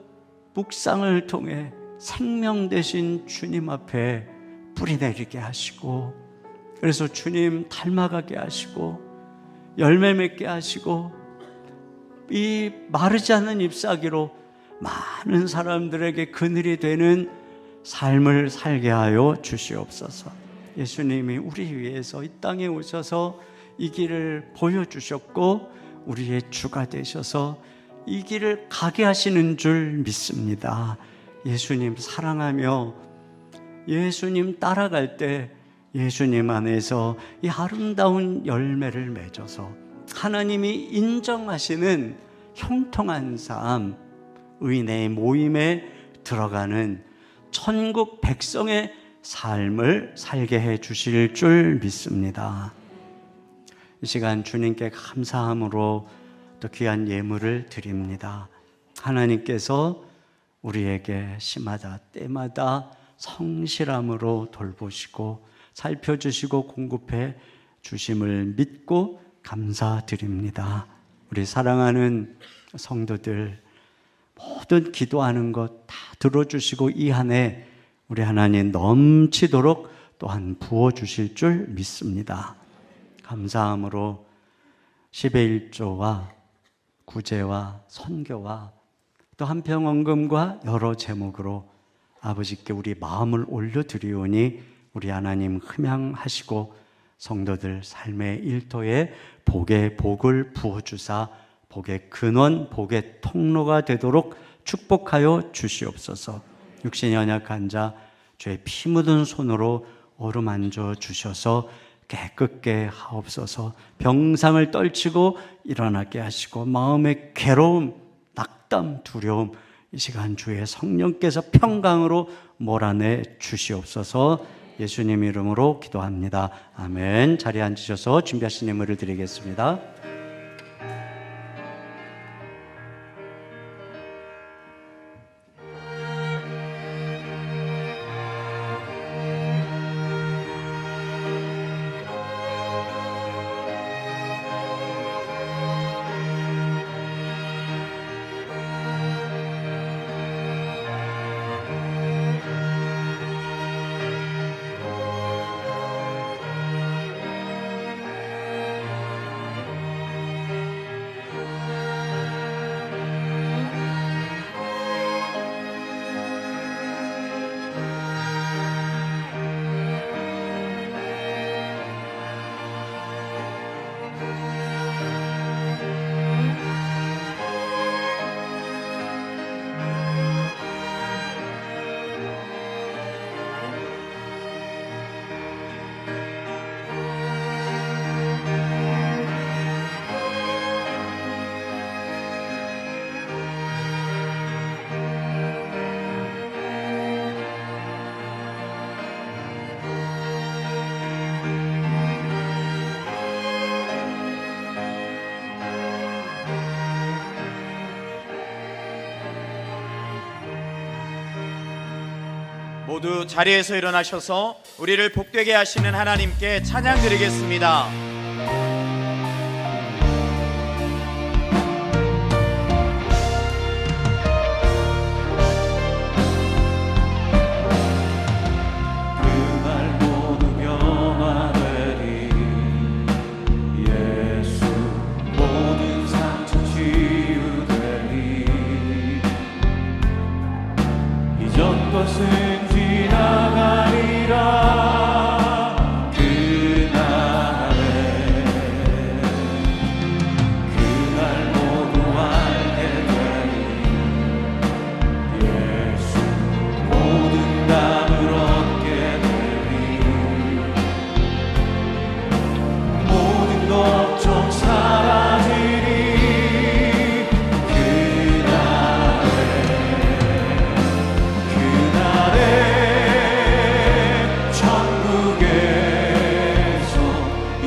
묵상을 통해 생명 되신 주님 앞에 뿌리 내리게 하시고, 그래서 주님 닮아가게 하시고 열매 맺게 하시고 이 마르지 않는 잎사귀로 많은 사람들에게 그늘이 되는 삶을 살게 하여 주시옵소서. 예수님이 우리 위해서 이 땅에 오셔서 이 길을 보여주셨고 우리의 주가 되셔서 이 길을 가게 하시는 줄 믿습니다. 예수님 사랑하며 예수님 따라갈 때 예수님 안에서 이 아름다운 열매를 맺어서 하나님이 인정하시는 형통한 삶, 의인의 모임에 들어가는 천국 백성의 삶을 살게 해 주실 줄 믿습니다. 이 시간 주님께 감사함으로 또 귀한 예물을 드립니다. 하나님께서 우리에게 시마다 때마다 성실함으로 돌보시고 살펴주시고 공급해 주심을 믿고 감사드립니다. 우리 사랑하는 성도들 모든 기도하는 것 다 들어주시고 이 한 해 우리 하나님 넘치도록 또한 부어주실 줄 믿습니다. 감사함으로 10의 1조와 구제와 선교와 또 한평원금과 여러 제목으로 아버지께 우리 마음을 올려드리오니 우리 하나님 흠양하시고 성도들 삶의 일터에 복의 복을 부어주사 복의 근원, 복의 통로가 되도록 축복하여 주시옵소서. 육신이 연약한 자 죄 피 묻은 손으로 어루만져 주셔서 깨끗게 하옵소서. 병상을 떨치고 일어나게 하시고 마음의 괴로움, 낙담, 두려움 이 시간 주의 성령께서 평강으로 몰아내 주시옵소서. 예수님 이름으로 기도합니다. 아멘. 자리에 앉으셔서 준비하신 예물을 드리겠습니다. 모두 자리에서 일어나셔서 우리를 복되게 하시는 하나님께 찬양 드리겠습니다. 그날 모두 변화되리. 예수 모든 상처 치유되리. 이전 것은 지나가리라. 그날 모두 알게 되리. 예수 모든 답을 얻게 되리. 모든 걱정 사라지리. 그날에 천국에서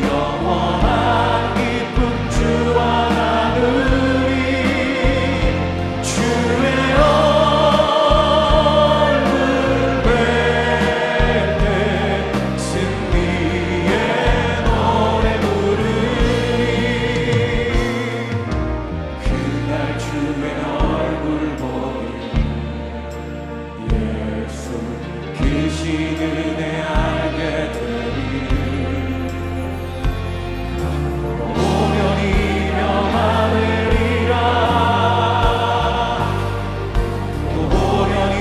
영원한 기쁨 주와 나누리. 주의 얼굴 뵐 때 승리의 노래 부르리. 그날 주의 얼굴 보리. 예수 크신 은혜 알게 되리. 오련히 변화되리라. 또 오련히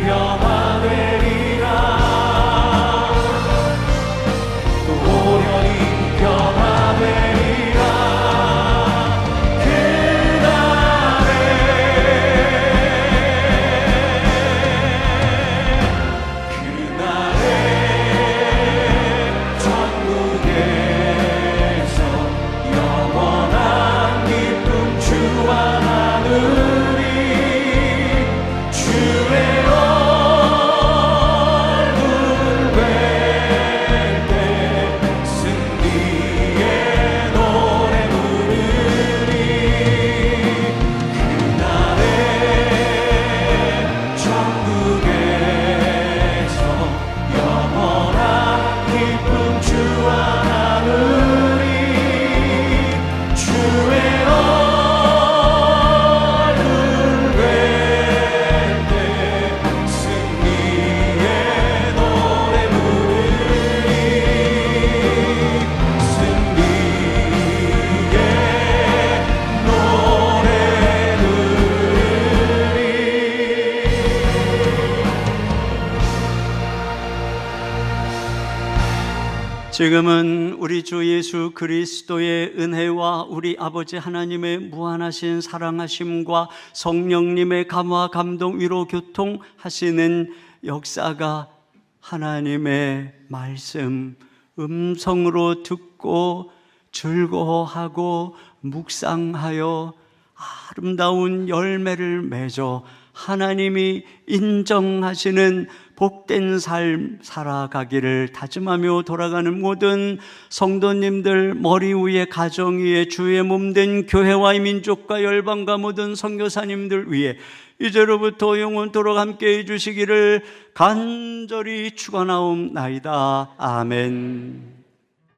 변화되리라. 또 오련히 변화되리라. 그날에 천국에서 영원한 기쁨 주와 나누리. 주의 얼굴 뵐 때 승리의 노래 부르리. 그날에 천국에서 영원한 기쁨 주와 나누리. 주의 얼굴 뵐 때 승리의 노래 부르리. 승리의 노래 부르리. 지금은 우리 주 예수 그리스도의 은혜와 우리 아버지 하나님의 무한하신 사랑하심과 성령님의 감화 감동 위로 교통하시는 역사가 하나님의 말씀 음성으로 듣고 즐거워하고 묵상하여 아름다운 열매를 맺어 하나님이 인정하시는 복된 삶 살아가기를 다짐하며 돌아가는 모든 성도님들, 머리 위에 가정 위에 주의 몸된 교회와 이 민족과 열방과 모든 선교사님들 위해 이제로부터 영원토록 함께해 주시기를 간절히 축원하옵나이다. 아멘.